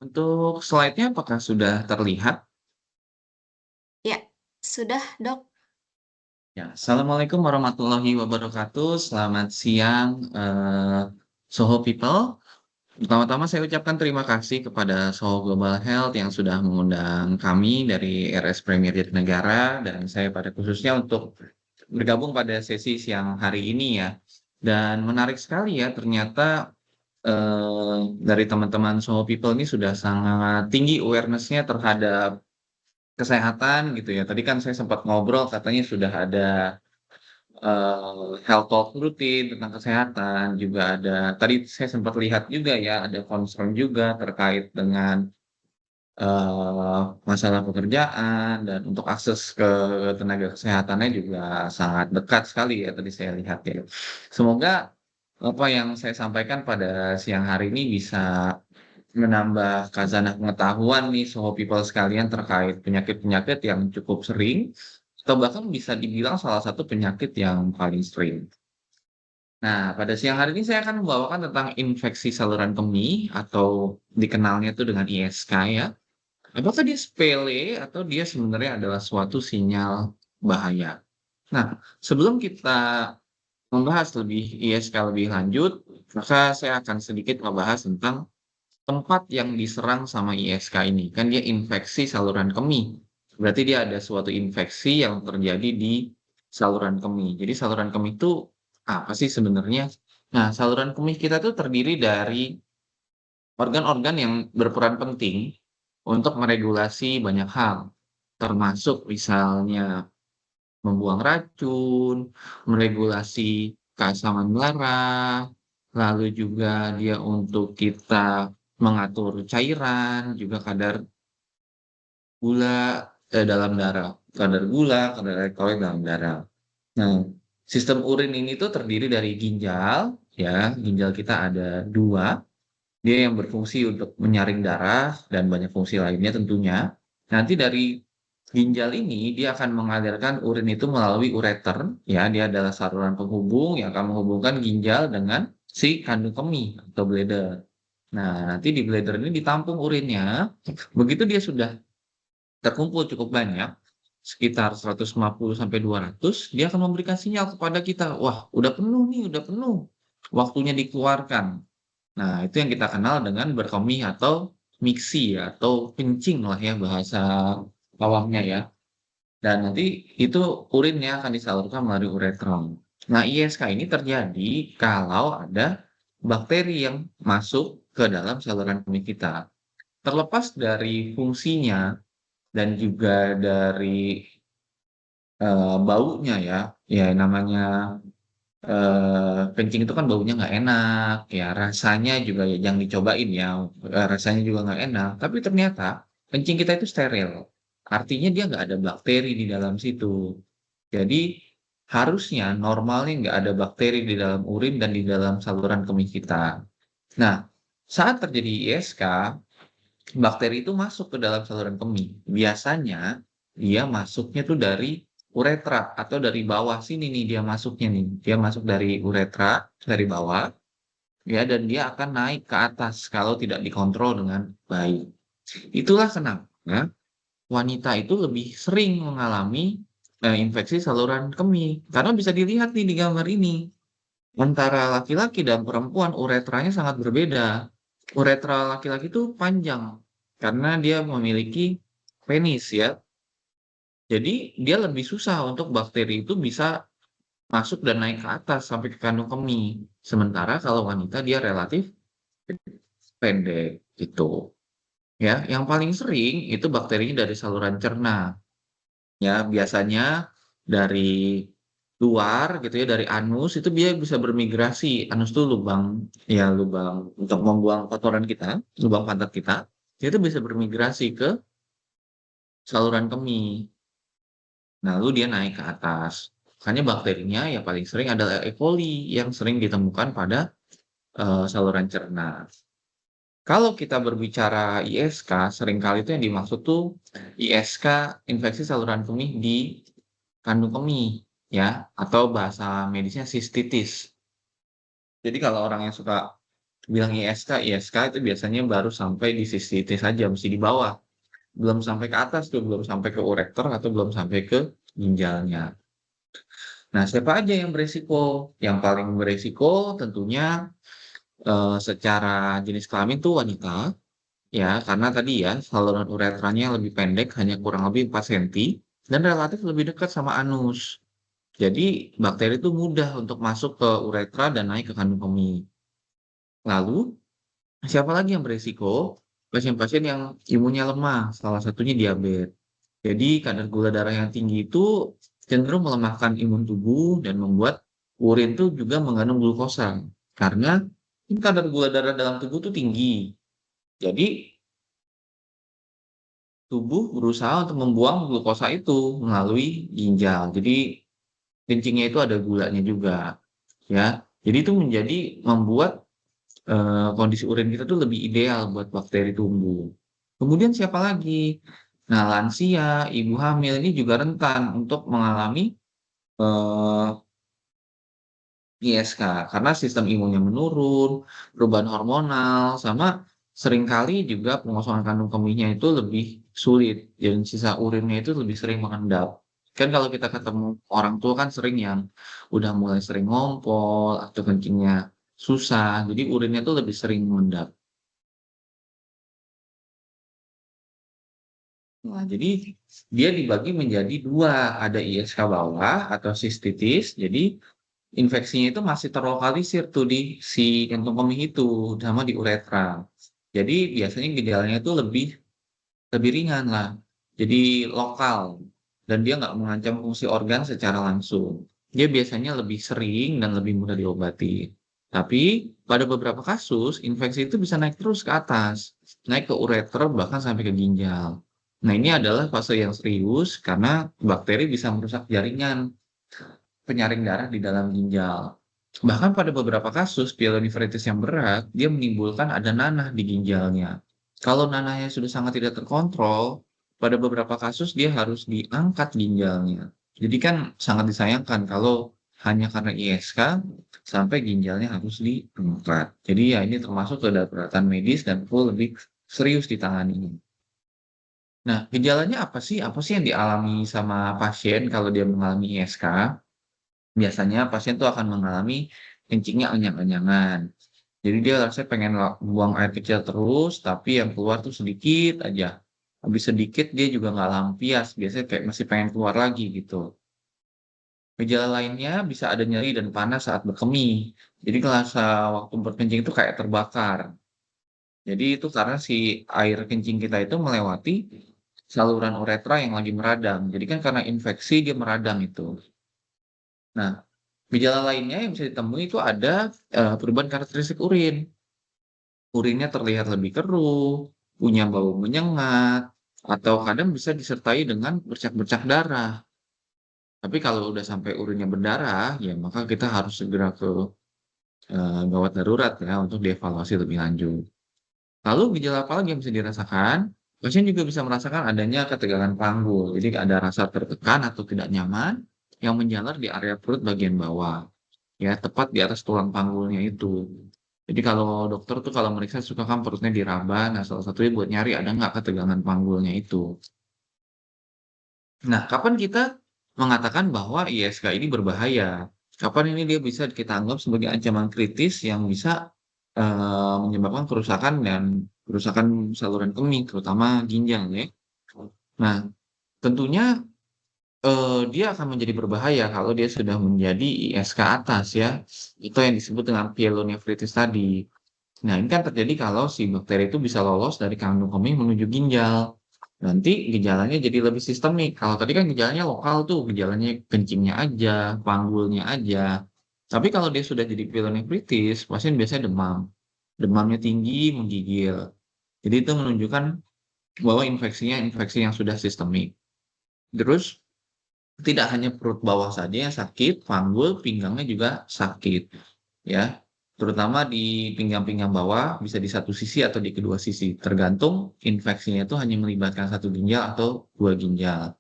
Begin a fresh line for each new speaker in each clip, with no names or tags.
Untuk slide-nya apakah sudah terlihat?
Ya, sudah, Dok.
Ya, Assalamualaikum warahmatullahi wabarakatuh. Selamat siang, Soho People. Pertama-tama saya ucapkan terima kasih kepada Soho Global Health yang sudah mengundang kami dari RS Premier Jatinegara dan saya pada khususnya untuk bergabung pada sesi siang hari ini ya. Dan menarik sekali ya, ternyata dari teman-teman Soho People ini sudah sangat tinggi awareness-nya terhadap kesehatan gitu ya. Tadi kan saya sempat ngobrol katanya sudah ada health talk rutin tentang kesehatan, juga ada tadi saya sempat lihat juga ya, ada concern juga terkait dengan, masalah pekerjaan dan untuk akses ke tenaga kesehatannya juga sangat dekat sekali ya tadi saya lihat ya. Semoga apa yang saya sampaikan pada siang hari ini bisa menambah khazanah pengetahuan nih Soho People sekalian terkait penyakit-penyakit yang cukup sering, atau bahkan bisa dibilang salah satu penyakit yang paling sering. Nah, pada siang hari ini saya akan membawakan tentang infeksi saluran kemih atau dikenalnya itu dengan ISK ya. Apakah dia sepele atau dia sebenarnya adalah suatu sinyal bahaya? Nah, sebelum kita membahas lebih ISK lebih lanjut, maka saya akan sedikit membahas tentang tempat yang diserang sama ISK ini. Kan dia infeksi saluran kemih. Berarti dia ada suatu infeksi yang terjadi di saluran kemih. Jadi saluran kemih itu apa sih sebenarnya? Nah, saluran kemih kita tuh terdiri dari organ-organ yang berperan penting untuk meregulasi banyak hal, termasuk misalnya membuang racun, meregulasi keasaman darah, lalu juga dia untuk kita mengatur cairan, juga kadar gula, dalam darah, kadar gula, kadar elektrolit dalam darah. Nah, sistem urin ini tuh terdiri dari ginjal, ya, ginjal kita ada 2, dia yang berfungsi untuk menyaring darah dan banyak fungsi lainnya tentunya. Nanti dari ginjal ini dia akan mengalirkan urin itu melalui ureter, ya, dia adalah saluran penghubung yang akan menghubungkan ginjal dengan si kandung kemih atau bladder. Nah, nanti di bladder ini ditampung urinnya, begitu dia sudah terkumpul cukup banyak, sekitar 150 sampai 200, dia akan memberikan sinyal kepada kita, "Wah, udah penuh nih, udah penuh, waktunya dikeluarkan." Nah, itu yang kita kenal dengan berkemih atau miksi ya, atau kencing lah ya bahasa awamnya ya. Dan nanti itu urinnya akan disalurkan melalui uretra. Nah, ISK ini terjadi kalau ada bakteri yang masuk ke dalam saluran kemih kita. Terlepas dari fungsinya dan juga dari, baunya ya, ya namanya, kencing itu kan baunya nggak enak, ya rasanya juga ya jangan dicobain ya, rasanya juga nggak enak, tapi ternyata kencing kita itu steril. Artinya dia nggak ada bakteri di dalam situ. Jadi harusnya normalnya nggak ada bakteri di dalam urin dan di dalam saluran kemih kita. Nah, saat terjadi ISK, bakteri itu masuk ke dalam saluran kemih. Biasanya dia masuknya tuh dari uretra atau dari bawah sini nih dia masuknya nih. Dia masuk dari uretra, dari bawah, ya, dan dia akan naik ke atas kalau tidak dikontrol dengan baik. Itulah kenapa wanita itu lebih sering mengalami infeksi saluran kemih. Karena bisa dilihat nih di gambar ini. Antara laki-laki dan perempuan uretranya sangat berbeda. Uretra laki-laki itu panjang karena dia memiliki penis ya. Jadi dia lebih susah untuk bakteri itu bisa masuk dan naik ke atas sampai ke kandung kemih. Sementara kalau wanita dia relatif pendek gitu. Ya, yang paling sering itu bakterinya dari saluran cerna. Ya, biasanya dari luar gitu ya, dari anus itu dia bisa bermigrasi. Anus itu lubang, ya lubang untuk membuang kotoran kita, lubang pantat kita. Dia itu bisa bermigrasi ke saluran kemih. Nah, lalu dia naik ke atas. Makanya bakterinya yang paling sering adalah E. coli yang sering ditemukan pada saluran cerna. Kalau kita berbicara ISK, seringkali itu yang dimaksud tuh ISK infeksi saluran kemih di kandung kemih ya, atau bahasa medisnya sistitis. Jadi kalau orang yang suka bilang ISK itu biasanya baru sampai di sistitis saja, mesti di bawah. Belum sampai ke atas tuh, belum sampai ke ureter atau belum sampai ke ginjalnya. Nah, siapa aja yang beresiko? Yang paling beresiko tentunya secara jenis kelamin tuh wanita, ya, karena tadi ya saluran uretranya lebih pendek, hanya kurang lebih 4 senti, dan relatif lebih dekat sama anus. Jadi, bakteri itu mudah untuk masuk ke uretra dan naik ke kandung kemih. Lalu, siapa lagi yang beresiko? Pasien-pasien yang imunnya lemah, salah satunya diabetes. Jadi, kadar gula darah yang tinggi itu cenderung melemahkan imun tubuh dan membuat urin tuh juga mengandung glukosa. Karena kadar gula darah dalam tubuh tuh tinggi. Jadi, tubuh berusaha untuk membuang glukosa itu melalui ginjal. Jadi, kencingnya itu ada gulanya juga, ya. Jadi itu membuat kondisi urin kita tuh lebih ideal buat bakteri tumbuh. Kemudian siapa lagi? Nah, lansia, ibu hamil ini juga rentan untuk mengalami eh, ISK karena sistem imunnya menurun, perubahan hormonal, sama seringkali juga pengosongan kandung kemihnya itu lebih sulit dan sisa urinnya itu lebih sering mengendap. Kan kalau kita ketemu orang tua kan sering yang udah mulai sering ngompol atau kencingnya susah, jadi urinnya tuh lebih sering mengendap. Nah, jadi dia dibagi menjadi dua, ada ISK bawah atau sistitis. Jadi infeksinya itu masih terlokalisir tuh di si kantong kemih itu sama di uretra. Jadi biasanya gejalanya itu lebih lebih ringan lah. Jadi lokal dan dia nggak mengancam fungsi organ secara langsung. Dia biasanya lebih sering dan lebih mudah diobati. Tapi pada beberapa kasus infeksi itu bisa naik terus ke atas, naik ke ureter bahkan sampai ke ginjal. Nah, ini adalah fase yang serius karena bakteri bisa merusak jaringan penyaring darah di dalam ginjal. Bahkan pada beberapa kasus pielonefritis yang berat, dia menimbulkan ada nanah di ginjalnya. Kalau nanahnya sudah sangat tidak terkontrol, pada beberapa kasus dia harus diangkat ginjalnya. Jadi kan sangat disayangkan kalau hanya karena ISK sampai ginjalnya harus diangkat. Jadi ya ini termasuk kedaruratan medis dan perlu lebih serius ditangani. Nah, gejalanya apa sih? Apa sih yang dialami sama pasien kalau dia mengalami ISK? Biasanya pasien tuh akan mengalami kencingnya anyang-anyangan. Jadi dia rasanya pengen buang air kecil terus, tapi yang keluar tuh sedikit aja. Habis sedikit dia juga nggak lampias, biasanya kayak masih pengen keluar lagi gitu. Gejala lainnya bisa ada nyeri dan panas saat berkemih. Jadi kerasa waktu berkencing itu kayak terbakar. Jadi itu karena si air kencing kita itu melewati saluran uretra yang lagi meradang. Jadi kan karena infeksi dia meradang itu. Nah, gejala lainnya yang bisa ditemui itu ada perubahan karakteristik urin. Urinnya terlihat lebih keruh, punya bau menyengat, atau kadang bisa disertai dengan bercak-bercak darah. Tapi kalau udah sampai urinnya berdarah, ya maka kita harus segera ke gawat darurat ya untuk dievaluasi lebih lanjut. Lalu gejala apa lagi yang bisa dirasakan? Pasien juga bisa merasakan adanya ketegangan panggul. Jadi ada rasa tertekan atau tidak nyaman yang menjalar di area perut bagian bawah. Ya, tepat di atas tulang panggulnya itu. Jadi kalau dokter tuh kalau meriksa suka kan perutnya diraba, nah salah satunya buat nyari ada nggak ketegangan panggulnya itu. Nah, kapan kita mengatakan bahwa ISK ini berbahaya? Kapan ini dia bisa kita anggap sebagai ancaman kritis yang bisa menyebabkan kerusakan dan kerusakan saluran kemih, terutama ginjal ya. Nah, tentunya dia akan menjadi berbahaya kalau dia sudah menjadi ISK atas ya, itu yang disebut dengan pielonefritis tadi. Nah, ini kan terjadi kalau si bakteri itu bisa lolos dari kandung kemih menuju ginjal. Nanti gejalanya jadi lebih sistemik. Kalau tadi kan gejalanya lokal tuh, gejalanya kencingnya aja, panggulnya aja. Tapi kalau dia sudah jadi pielonefritis, pasien biasanya demam. Demamnya tinggi, menggigil. Jadi itu menunjukkan bahwa infeksinya infeksi yang sudah sistemik. Terus tidak hanya perut bawah saja yang sakit, panggul, pinggangnya juga sakit, ya. Terutama di pinggang-pinggang bawah, bisa di satu sisi atau di kedua sisi, tergantung infeksinya itu hanya melibatkan satu ginjal atau dua ginjal.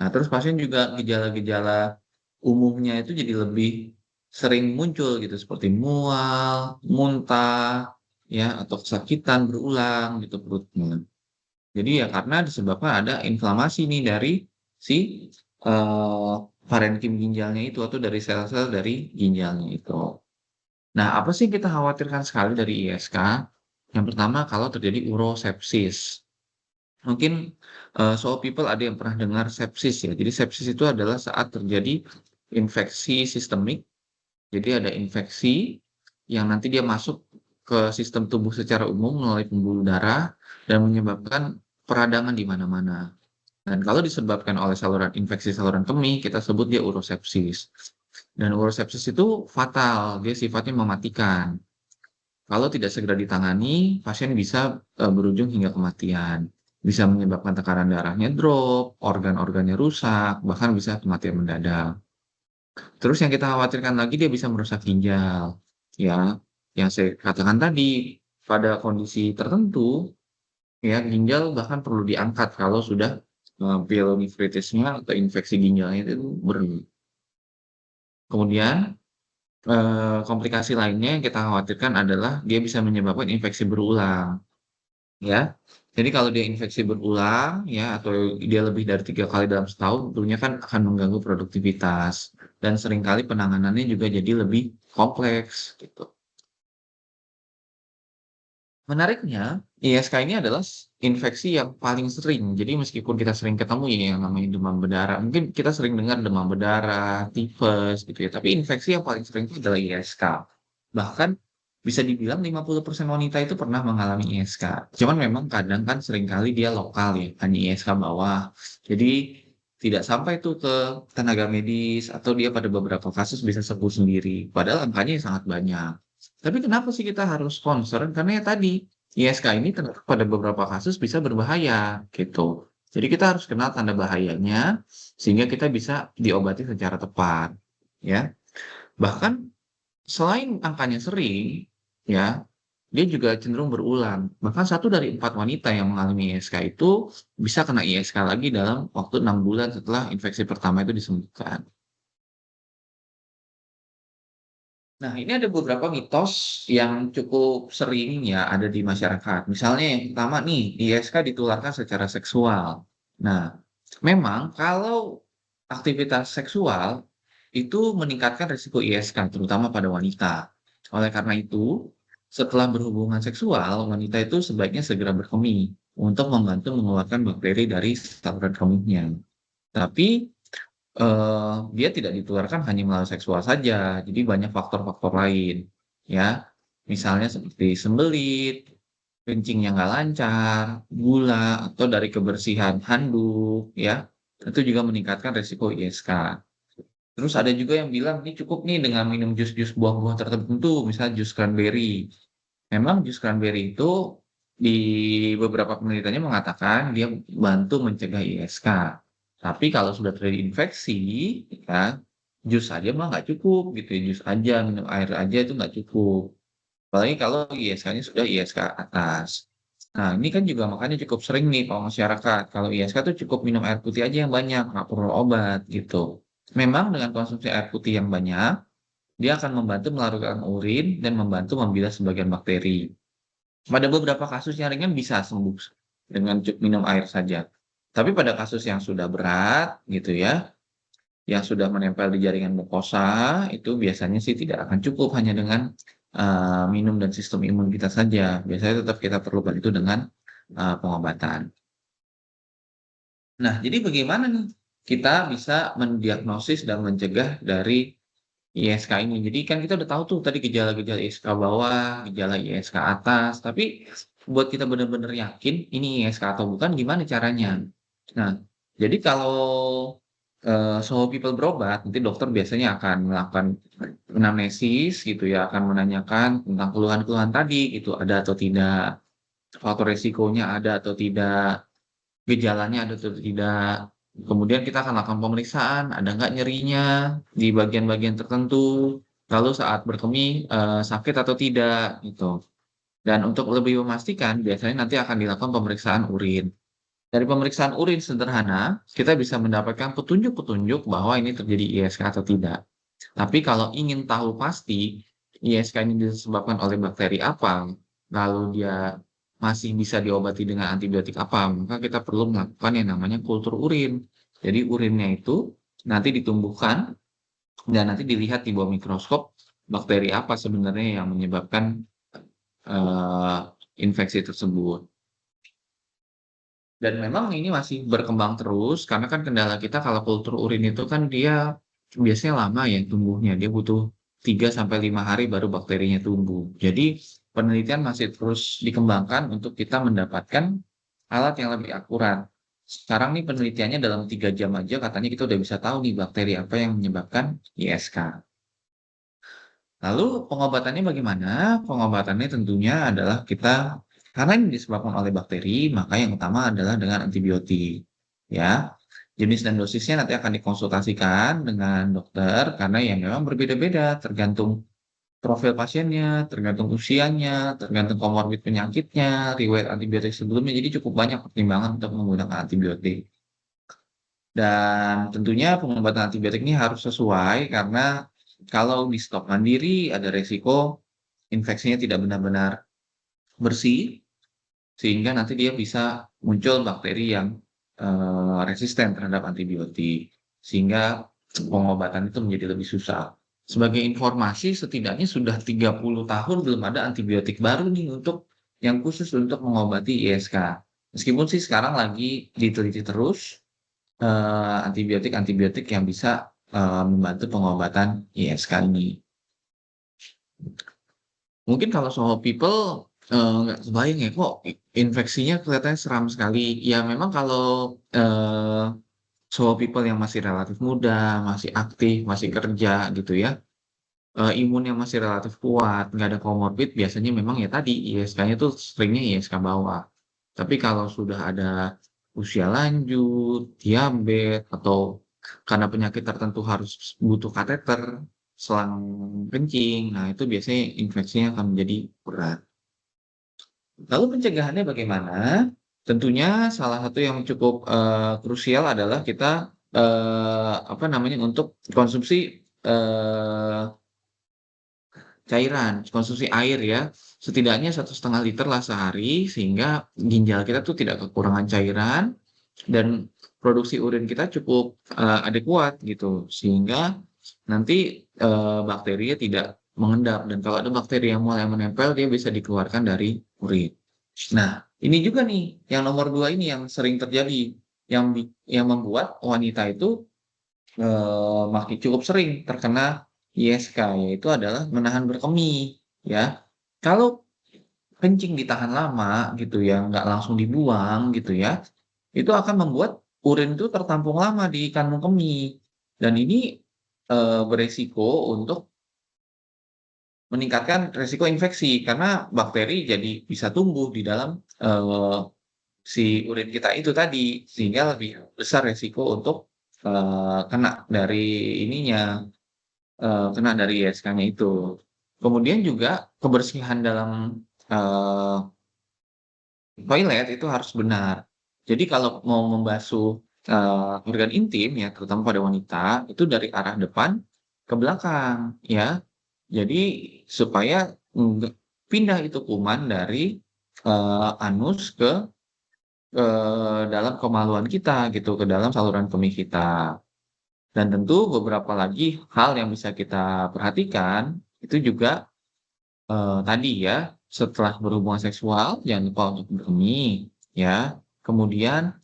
Nah, terus pasien juga gejala-gejala umumnya itu jadi lebih sering muncul gitu, seperti mual, muntah, ya, atau kesakitan berulang gitu perutnya. Jadi ya karena disebabkan ada inflamasi nih dari si, parenkim ginjalnya itu atau dari sel-sel dari ginjalnya itu. Nah, apa sih yang kita khawatirkan sekali dari ISK? Yang pertama kalau terjadi urosepsis. Mungkin, so people ada yang pernah dengar sepsis ya. Jadi sepsis itu adalah saat terjadi infeksi sistemik. Jadi ada infeksi yang nanti dia masuk ke sistem tubuh secara umum melalui pembuluh darah dan menyebabkan peradangan di mana-mana. Dan kalau disebabkan oleh saluran infeksi saluran kemih, kita sebut dia urosepsis. Dan urosepsis itu fatal, dia sifatnya mematikan. Kalau tidak segera ditangani, pasien bisa berujung hingga kematian. Bisa menyebabkan tekanan darahnya drop, organ-organnya rusak, bahkan bisa kematian mendadak. Terus yang kita khawatirkan lagi dia bisa merusak ginjal. Ya, yang saya katakan tadi, pada kondisi tertentu, ya ginjal bahkan perlu diangkat kalau sudah pyelonefritisnya atau infeksi ginjalnya itu berat. Kemudian komplikasi lainnya yang kita khawatirkan adalah dia bisa menyebabkan infeksi berulang, ya. Jadi kalau dia infeksi berulang, ya, atau dia lebih dari 3 kali dalam setahun, tentunya kan akan mengganggu produktivitas dan seringkali penanganannya juga jadi lebih kompleks, gitu. Menariknya, ISK ini adalah infeksi yang paling sering. Jadi meskipun kita sering ketemu ya yang namanya demam berdarah, mungkin kita sering dengar demam berdarah, tipes gitu ya, tapi infeksi yang paling sering itu adalah ISK. Bahkan bisa dibilang 50% wanita itu pernah mengalami ISK. Cuman memang kadang kan seringkali dia lokal ya, hanya ISK bawah. Jadi tidak sampai tuh ke tenaga medis atau dia pada beberapa kasus bisa sembuh sendiri. Padahal angkanya sangat banyak. Tapi kenapa sih kita harus concern? Karena ya tadi, ISK ini ternyata pada beberapa kasus bisa berbahaya, gitu. Jadi kita harus kenal tanda bahayanya, sehingga kita bisa diobati secara tepat, ya. Bahkan selain angkanya sering, ya, dia juga cenderung berulang. Bahkan 1 dari 4 wanita yang mengalami ISK itu bisa kena ISK lagi dalam waktu 6 bulan setelah infeksi pertama itu disembuhkan. Nah, ini ada beberapa mitos yang cukup sering ya ada di masyarakat. Misalnya yang pertama nih, ISK ditularkan secara seksual. Nah, memang kalau aktivitas seksual itu meningkatkan risiko ISK, terutama pada wanita. Oleh karena itu, setelah berhubungan seksual, wanita itu sebaiknya segera berkemih untuk membantu mengeluarkan bakteri dari saluran kemihnya. Tapi dia tidak ditularkan hanya melalui seksual saja, jadi banyak faktor-faktor lain, ya. Misalnya seperti sembelit, kencing yang nggak lancar, gula, atau dari kebersihan handuk, ya, itu juga meningkatkan resiko ISK. Terus ada juga yang bilang, "Ini cukup nih dengan minum jus-jus buah-buah tertentu, misalnya jus cranberry." Memang jus cranberry itu di beberapa penelitiannya mengatakan dia bantu mencegah ISK. Tapi kalau sudah terjadi infeksi, ya, jus saja mah nggak cukup gitu ya, jus aja, minum air aja itu nggak cukup. Apalagi kalau ISK-nya sudah ISK atas. Nah, ini kan juga makanya cukup sering nih kalau masyarakat, kalau ISK tuh cukup minum air putih aja yang banyak, nggak perlu obat gitu. Memang dengan konsumsi air putih yang banyak, dia akan membantu melarutkan urin dan membantu membilas sebagian bakteri. Pada beberapa kasus yang ringan bisa sembuh dengan minum air saja. Tapi pada kasus yang sudah berat gitu ya, yang sudah menempel di jaringan mukosa, itu biasanya sih tidak akan cukup hanya dengan, minum dan sistem imun kita saja. Biasanya tetap kita perlu bantu dengan, pengobatan. Nah, jadi bagaimana nih kita bisa mendiagnosis dan mencegah dari ISK ini? Jadi kan kita udah tahu tuh tadi gejala-gejala ISK bawah, gejala ISK atas, tapi buat kita benar-benar yakin ini ISK atau bukan, gimana caranya? Nah, jadi kalau, semua people berobat, nanti dokter biasanya akan melakukan anamnesis gitu ya, akan menanyakan tentang keluhan-keluhan tadi gitu, ada atau tidak, faktor resikonya ada atau tidak, gejalanya ada atau tidak. Kemudian kita akan lakukan pemeriksaan, ada nggak nyerinya di bagian-bagian tertentu, lalu saat berkemih, sakit atau tidak, gitu. Dan untuk lebih memastikan, biasanya nanti akan dilakukan pemeriksaan urin. Dari pemeriksaan urin sederhana, kita bisa mendapatkan petunjuk-petunjuk bahwa ini terjadi ISK atau tidak. Tapi kalau ingin tahu pasti ISK ini disebabkan oleh bakteri apa, lalu dia masih bisa diobati dengan antibiotik apa, maka kita perlu melakukan yang namanya kultur urin. Jadi urinnya itu nanti ditumbuhkan dan nanti dilihat di bawah mikroskop bakteri apa sebenarnya yang menyebabkan eh, infeksi tersebut. Dan memang ini masih berkembang terus karena kan kendala kita kalau kultur urin itu kan dia biasanya lama ya tumbuhnya. Dia butuh 3 sampai 5 hari baru bakterinya tumbuh. Jadi penelitian masih terus dikembangkan untuk kita mendapatkan alat yang lebih akurat. Sekarang nih penelitiannya dalam 3 jam aja katanya kita udah bisa tahu nih bakteri apa yang menyebabkan ISK. Lalu pengobatannya bagaimana? Pengobatannya tentunya adalah kita karena ini disebabkan oleh bakteri, maka yang utama adalah dengan antibiotik. Ya, jenis dan dosisnya nanti akan dikonsultasikan dengan dokter karena ya memang berbeda-beda tergantung profil pasiennya, tergantung usianya, tergantung komorbid penyakitnya, riwayat antibiotik sebelumnya. Jadi cukup banyak pertimbangan untuk menggunakan antibiotik. Dan tentunya pengobatan antibiotik ini harus sesuai karena kalau di stop mandiri ada resiko infeksinya tidak benar-benar bersih sehingga nanti dia bisa muncul bakteri yang resisten terhadap antibiotik sehingga pengobatan itu menjadi lebih susah. Sebagai informasi setidaknya sudah 30 tahun belum ada antibiotik baru nih untuk yang khusus untuk mengobati ISK. Meskipun sih sekarang lagi diteliti terus antibiotik-antibiotik yang bisa, membantu pengobatan ISK ini. Mungkin kalau soal people, nggak kebayang ya, kok infeksinya kelihatannya seram sekali. Ya memang kalau, soal people yang masih relatif muda, masih aktif, masih kerja gitu ya, imun yang masih relatif kuat, nggak ada komorbid, biasanya memang ya tadi, ISK-nya tuh seringnya ISK bawah. Tapi kalau sudah ada usia lanjut, diabetes, atau karena penyakit tertentu harus butuh kateter, selang kencing, nah itu biasanya infeksinya akan menjadi berat. Lalu pencegahannya bagaimana? Tentunya salah satu yang cukup krusial adalah kita apa namanya untuk konsumsi eh, cairan, konsumsi air ya, setidaknya 1,5 liter lah sehari sehingga ginjal kita tuh tidak kekurangan cairan dan produksi urin kita cukup adekuat gitu sehingga nanti bakterinya tidak mengendap dan kalau ada bakteri yang mulai menempel dia bisa dikeluarkan dari urin. Nah, ini juga nih yang nomor 2 ini yang sering terjadi yang membuat wanita itu makin cukup sering terkena ISK, yaitu adalah menahan berkemih, ya. Kalau kencing ditahan lama gitu ya, nggak langsung dibuang gitu ya, itu akan membuat urin itu tertampung lama di kantong kemih. Dan ini beresiko untuk meningkatkan resiko infeksi karena bakteri jadi bisa tumbuh di dalam si urin kita itu tadi, sehingga lebih besar resiko untuk kena dari ininya, kena dari ISK-nya itu. Kemudian juga kebersihan dalam, eee, toilet itu harus benar. Jadi kalau mau membasuh, organ intim ya, terutama pada wanita, itu dari arah depan ke belakang, ya. Jadi supaya enggak pindah itu kuman dari, anus ke dalam kemaluan kita gitu, ke dalam saluran kemih kita. Dan tentu beberapa lagi hal yang bisa kita perhatikan, itu juga, tadi ya, setelah berhubungan seksual jangan lupa untuk berkemih, ya. Kemudian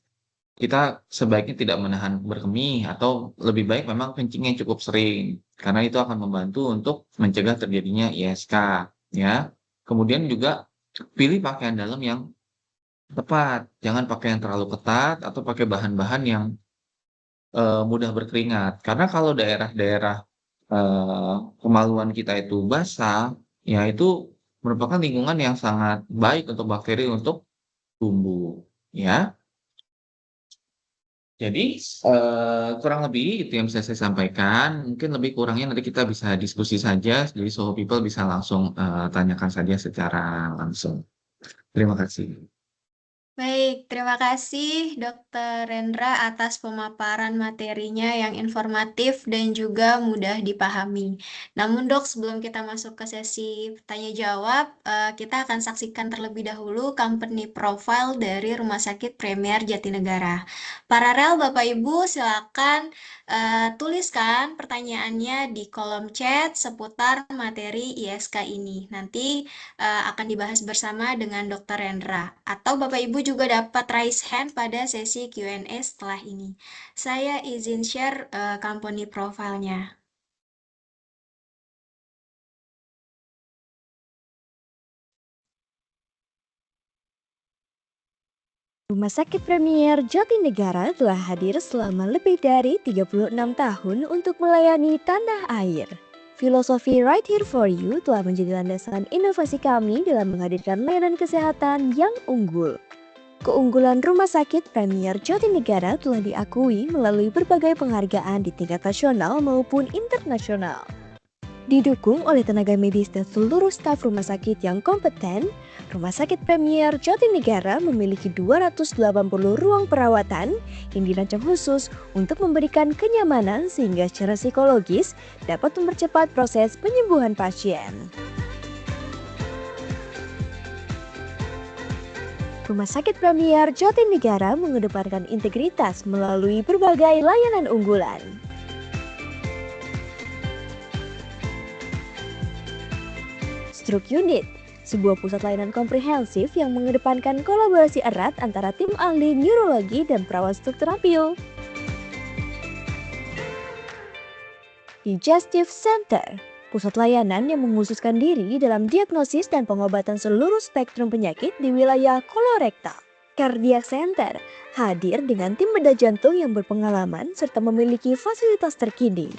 kita sebaiknya tidak menahan berkemih atau lebih baik memang kencing yang cukup sering, karena itu akan membantu untuk mencegah terjadinya ISK, ya. Kemudian juga pilih pakaian dalam yang tepat, jangan pakai yang terlalu ketat atau pakai bahan-bahan yang mudah berkeringat. Karena kalau daerah-daerah, kemaluan kita itu basah, ya itu merupakan lingkungan yang sangat baik untuk bakteri untuk tumbuh, ya. Jadi, kurang lebih itu yang bisa saya sampaikan. Mungkin lebih kurangnya nanti kita bisa diskusi saja, jadi Soho People bisa langsung, tanyakan saja secara langsung. Terima kasih.
Baik, terima kasih Dokter Rendra atas pemaparan materinya yang informatif dan juga mudah dipahami. Namun Dok, sebelum kita masuk ke sesi tanya jawab, kita akan saksikan terlebih dahulu company profile dari Rumah Sakit Premier Jatinegara. Paralel Bapak Ibu, silakan tuliskan pertanyaannya di kolom chat seputar materi ISK ini. Nanti akan dibahas bersama dengan Dr. Rendra. Atau Bapak Ibu juga dapat raise hand pada sesi Q&A setelah ini. Saya izin share company profile-nya.
Rumah Sakit Premier Jatinegara telah hadir selama lebih dari 36 tahun untuk melayani tanah air. Filosofi Right Here For You telah menjadi landasan inovasi kami dalam menghadirkan layanan kesehatan yang unggul. Keunggulan Rumah Sakit Premier Jatinegara telah diakui melalui berbagai penghargaan di tingkat nasional maupun internasional. Didukung oleh tenaga medis dan seluruh staf rumah sakit yang kompeten, Rumah Sakit Premier Jatinegara memiliki 280 ruang perawatan yang dirancang khusus untuk memberikan kenyamanan sehingga secara psikologis dapat mempercepat proses penyembuhan pasien. Rumah Sakit Premier Jatinegara mengedepankan integritas melalui berbagai layanan unggulan. Stroke Unit, sebuah pusat layanan komprehensif yang mengedepankan kolaborasi erat antara tim ahli neurologi dan perawat stroke terampil. Digestive Center, pusat layanan yang mengkhususkan diri dalam diagnosis dan pengobatan seluruh spektrum penyakit di wilayah kolorektal. Cardiac Center, hadir dengan tim bedah jantung yang berpengalaman serta memiliki fasilitas terkini.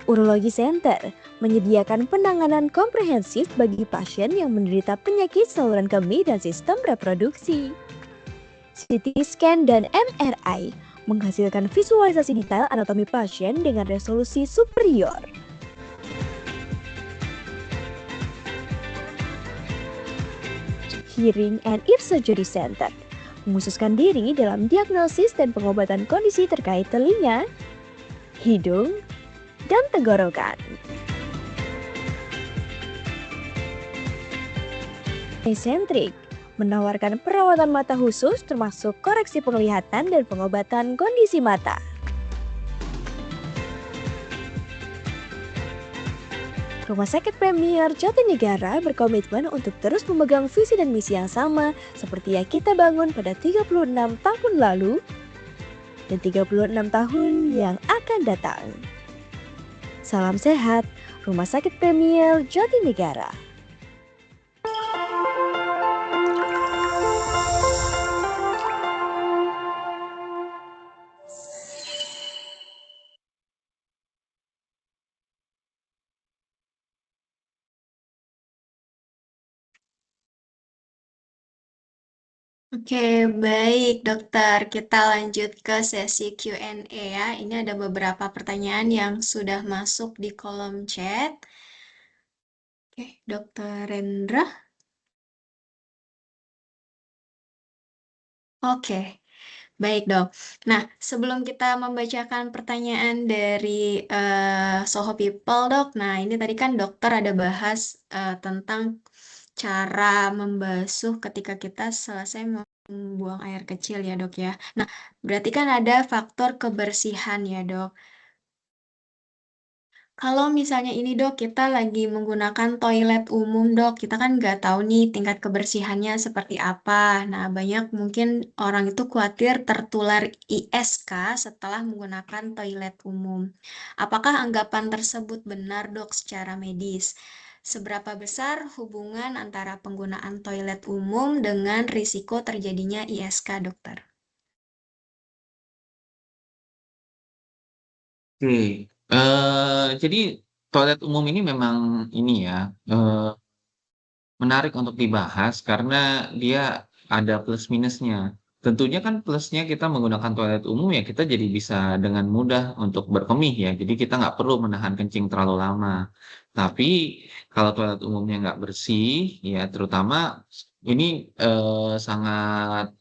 Urologi Center menyediakan penanganan komprehensif bagi pasien yang menderita penyakit saluran kemih dan sistem reproduksi. CT scan dan MRI menghasilkan visualisasi detail anatomi pasien dengan resolusi superior. Hearing and Ear Surgery Center mengkhususkan diri dalam diagnosis dan pengobatan kondisi terkait telinga, hidung, dan tenggorokan. Eccentric menawarkan perawatan mata khusus termasuk koreksi penglihatan dan pengobatan kondisi mata. Rumah Sakit Premier Jatinegara berkomitmen untuk terus memegang visi dan misi yang sama seperti yang kita bangun pada 36 tahun lalu dan 36 tahun yang akan datang. Salam sehat, Rumah Sakit Premier Jatinegara.
Oke, baik dokter. Kita lanjut ke sesi Q&A ya. Ini ada beberapa pertanyaan yang sudah masuk di kolom chat. Oke, Dokter Rendra. Oke, baik dok. Nah, sebelum kita membacakan pertanyaan dari Soho People dok, nah ini tadi kan dokter ada bahas tentang cara membasuh ketika kita selesai membuang air kecil ya dok ya. Nah, berarti kan ada faktor kebersihan ya dok. Kalau misalnya ini dok, kita lagi menggunakan toilet umum dok, kita kan nggak tahu nih tingkat kebersihannya seperti apa. Nah, banyak mungkin orang itu khawatir tertular ISK setelah menggunakan toilet umum. Apakah anggapan tersebut benar dok secara medis? Seberapa besar hubungan antara penggunaan toilet umum dengan risiko terjadinya ISK dokter?
Oke, jadi toilet umum ini memang ini ya, menarik untuk dibahas karena dia ada plus minusnya. Tentunya kan plusnya kita menggunakan toilet umum ya kita jadi bisa dengan mudah untuk berkemih ya, jadi kita nggak perlu menahan kencing terlalu lama. Tapi kalau toilet umumnya nggak bersih, ya terutama ini sangat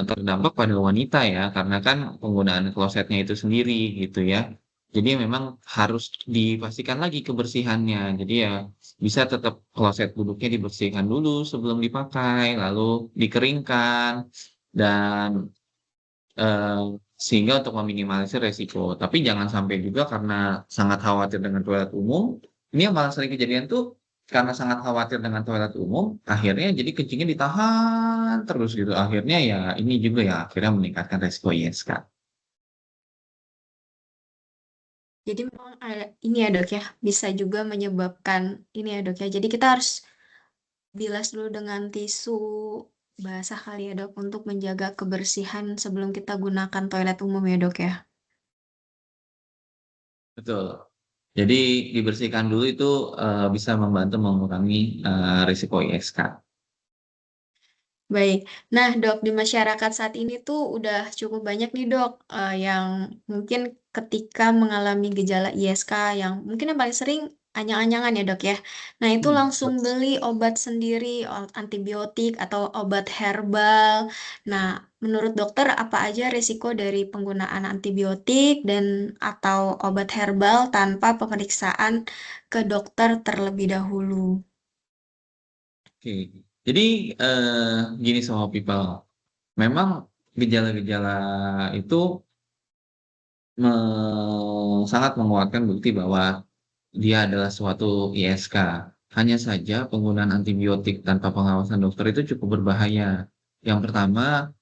terdampak pada wanita ya, karena kan penggunaan klosetnya itu sendiri gitu ya. Jadi memang harus dipastikan lagi kebersihannya. Jadi ya bisa tetap kloset duduknya dibersihkan dulu sebelum dipakai, lalu dikeringkan dan sehingga untuk meminimalisir resiko. Tapi jangan sampai juga karena sangat khawatir dengan toilet umum, ini yang malah sering kejadian tuh karena sangat khawatir dengan toilet umum, akhirnya jadi kencingnya ditahan terus gitu. Akhirnya ya ini juga ya akhirnya meningkatkan resiko ISK.
Jadi memang ada ini ya dok ya, bisa juga menyebabkan ini ya dok ya. Jadi kita harus bilas dulu dengan tisu basah kali ya dok untuk menjaga kebersihan sebelum kita gunakan toilet umum ya dok ya.
Betul. Jadi dibersihkan dulu itu bisa membantu mengurangi risiko ISK.
Baik, nah dok di masyarakat saat ini tuh udah cukup banyak nih dok yang mungkin ketika mengalami gejala ISK yang mungkin yang paling sering anyang-anyangan ya dok ya. Nah itu langsung beli obat sendiri, antibiotik atau obat herbal. Nah menurut dokter apa aja risiko dari penggunaan antibiotik dan atau obat herbal tanpa pemeriksaan ke dokter terlebih dahulu?
Oke. Jadi gini sama people, memang gejala-gejala itu sangat menguatkan bukti bahwa dia adalah suatu ISK. Hanya saja penggunaan antibiotik tanpa pengawasan dokter itu cukup berbahaya. Yang pertama,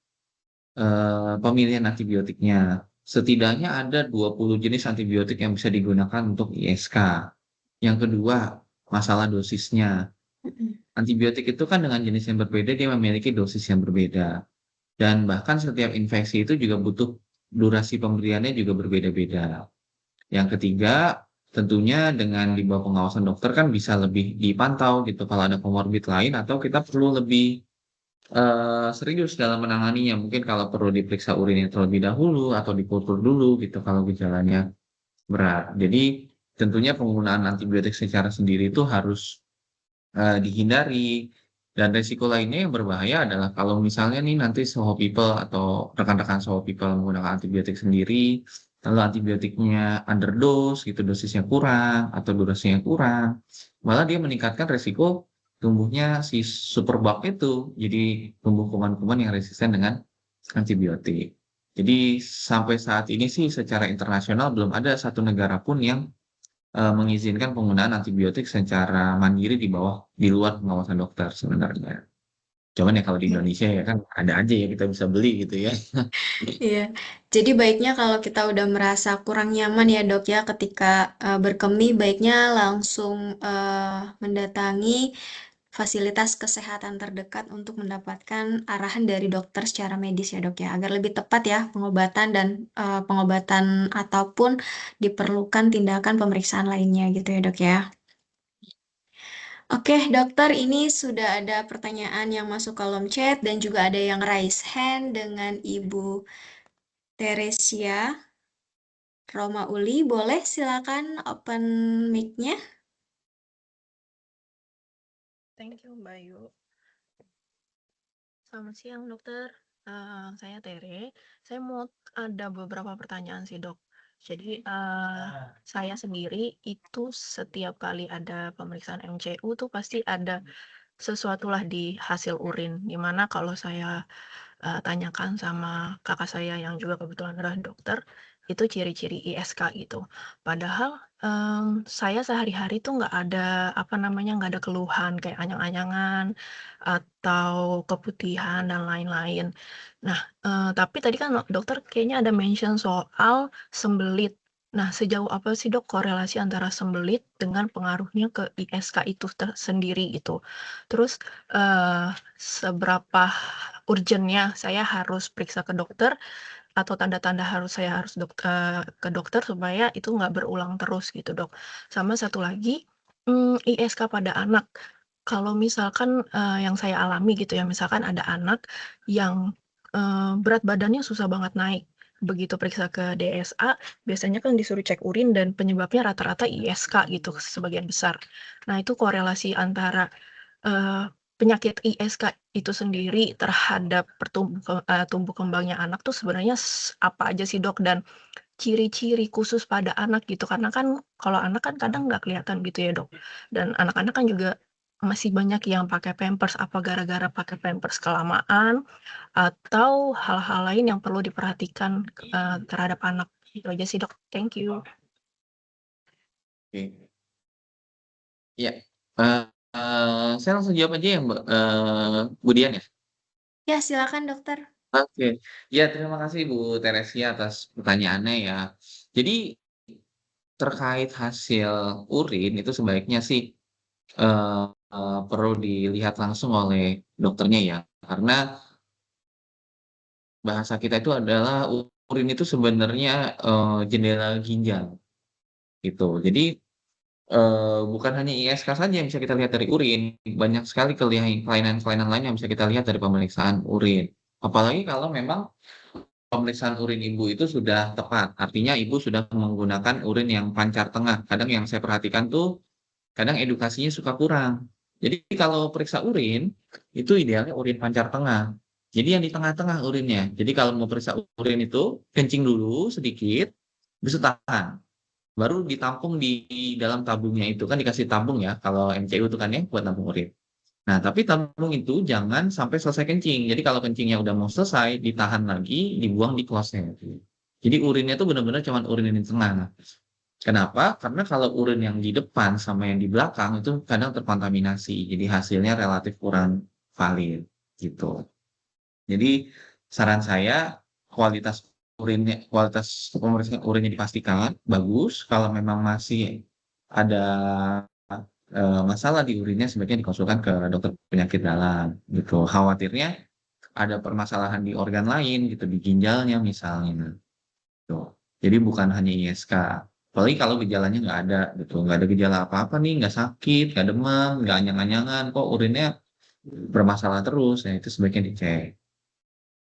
pemilihan antibiotiknya. Setidaknya ada 20 jenis antibiotik yang bisa digunakan untuk ISK. Yang kedua, masalah dosisnya. Antibiotik itu kan dengan jenis yang berbeda, dia memiliki dosis yang berbeda. Dan bahkan setiap infeksi itu juga butuh durasi pemberiannya juga berbeda-beda. Yang ketiga, tentunya dengan di bawah pengawasan dokter kan bisa lebih dipantau gitu kalau ada komorbid lain atau kita perlu lebih serius dalam menanganinya. Mungkin kalau perlu diperiksa urinnya terlebih dahulu atau dikultur dulu gitu kalau gejalanya berat. Jadi tentunya penggunaan antibiotik secara sendiri itu harus dihindari. Dan resiko lainnya yang berbahaya adalah kalau misalnya nih nanti Soho People atau rekan-rekan Soho People menggunakan antibiotik sendiri, lalu antibiotiknya underdose gitu, dosisnya kurang atau durasinya kurang, malah dia meningkatkan resiko tumbuhnya si superbug itu. Jadi tumbuh kuman-kuman yang resisten dengan antibiotik. Jadi sampai saat ini sih secara internasional belum ada satu negara pun yang mengizinkan penggunaan antibiotik secara mandiri di luar pengawasan dokter sebenarnya. Cuman ya kalau di Indonesia ya kan ada aja ya kita bisa beli gitu ya.
Iya, jadi baiknya kalau kita udah merasa kurang nyaman ya dok ya ketika berkemih, baiknya langsung mendatangi fasilitas kesehatan terdekat untuk mendapatkan arahan dari dokter secara medis ya dok ya, agar lebih tepat ya pengobatan dan pengobatan ataupun diperlukan tindakan pemeriksaan lainnya gitu ya dok ya. Oke, dokter, ini sudah ada pertanyaan yang masuk kolom chat dan juga ada yang raise hand dengan Ibu Teresia Roma Uli. Boleh silakan open mic-nya.
Thank you, Mbak Yu. Selamat siang, dokter. Saya Tere. Saya mau ada beberapa pertanyaan sih, dok. Jadi, saya sendiri itu setiap kali ada pemeriksaan MCU tuh pasti ada sesuatu lah di hasil urin. Dimana kalau saya tanyakan sama kakak saya yang juga kebetulan adalah dokter, itu ciri-ciri ISK gitu. Padahal saya sehari-hari tuh nggak ada apa namanya nggak ada keluhan kayak anyang-anyangan atau keputihan dan lain-lain. Nah, tapi tadi kan dokter kayaknya ada mention soal sembelit. Nah, sejauh apa sih dok korelasi antara sembelit dengan pengaruhnya ke ISK itu sendiri gitu? Terus seberapa urgentnya saya harus periksa ke dokter atau tanda-tanda saya harus ke dokter supaya itu nggak berulang terus gitu dok. Sama satu lagi, ISK pada anak. Kalau misalkan yang saya alami gitu ya, misalkan ada anak yang berat badannya susah banget naik. Begitu periksa ke DSA, biasanya kan disuruh cek urin dan penyebabnya rata-rata ISK gitu sebagian besar. Nah itu korelasi antara penyakit ISK itu sendiri terhadap tumbuh kembangnya anak tuh sebenarnya apa aja sih, Dok? Dan ciri-ciri khusus pada anak gitu, karena kan kalau anak kan kadang nggak kelihatan gitu ya, Dok. Dan anak-anak kan juga masih banyak yang pakai Pampers, apa gara-gara pakai Pampers kelamaan atau hal-hal lain yang perlu diperhatikan, terhadap anak. Itu aja sih, Dok. Thank you.
Oke. Iya, saya langsung jawab aja ya, Mbak, Bu Dian ya?
Ya, silakan dokter.
Oke. Ya, terima kasih Bu Teresia atas pertanyaannya ya. Jadi terkait hasil urin itu sebaiknya sih, perlu dilihat langsung oleh dokternya ya, karena bahasa kita itu adalah urin itu sebenarnya, jendela ginjal, gitu. Jadi, bukan hanya ISK saja yang bisa kita lihat dari urin, banyak sekali kelainan-kelainan lain yang bisa kita lihat dari pemeriksaan urin. Apalagi kalau memang pemeriksaan urin ibu itu sudah tepat, artinya ibu sudah menggunakan urin yang pancar tengah. Kadang yang saya perhatikan tuh, kadang edukasinya suka kurang. Jadi kalau periksa urin, itu idealnya urin pancar tengah. Jadi yang di tengah-tengah urinnya. Jadi kalau mau periksa urin itu, kencing dulu sedikit, habis itu tahan. Baru ditampung di dalam tabungnya itu, kan dikasih tabung ya, kalau MCU itu kan ya, buat nampung urin. Nah, tapi tabung itu jangan sampai selesai kencing. Jadi kalau kencingnya udah mau selesai, ditahan lagi, dibuang di closed-nya. Jadi urinnya itu benar-benar cuma urin yang di tengah. Kenapa? Karena kalau urin yang di depan sama yang di belakang itu kadang terkontaminasi. Jadi hasilnya relatif kurang valid gitu. Jadi saran saya kualitas pemeriksaan urinnya dipastikan bagus. Kalau memang masih ada masalah di urinnya sebaiknya dikonsulkan ke dokter penyakit dalam gitu. Khawatirnya ada permasalahan di organ lain gitu, di ginjalnya misalnya. Gitu. Jadi bukan hanya ISK. Apalagi kalau gejalanya nggak ada gitu, nggak ada gejala apa-apa nih, nggak sakit, nggak demam, nggak anyang-anyangan, kok urinnya bermasalah terus, ya itu sebaiknya dicek.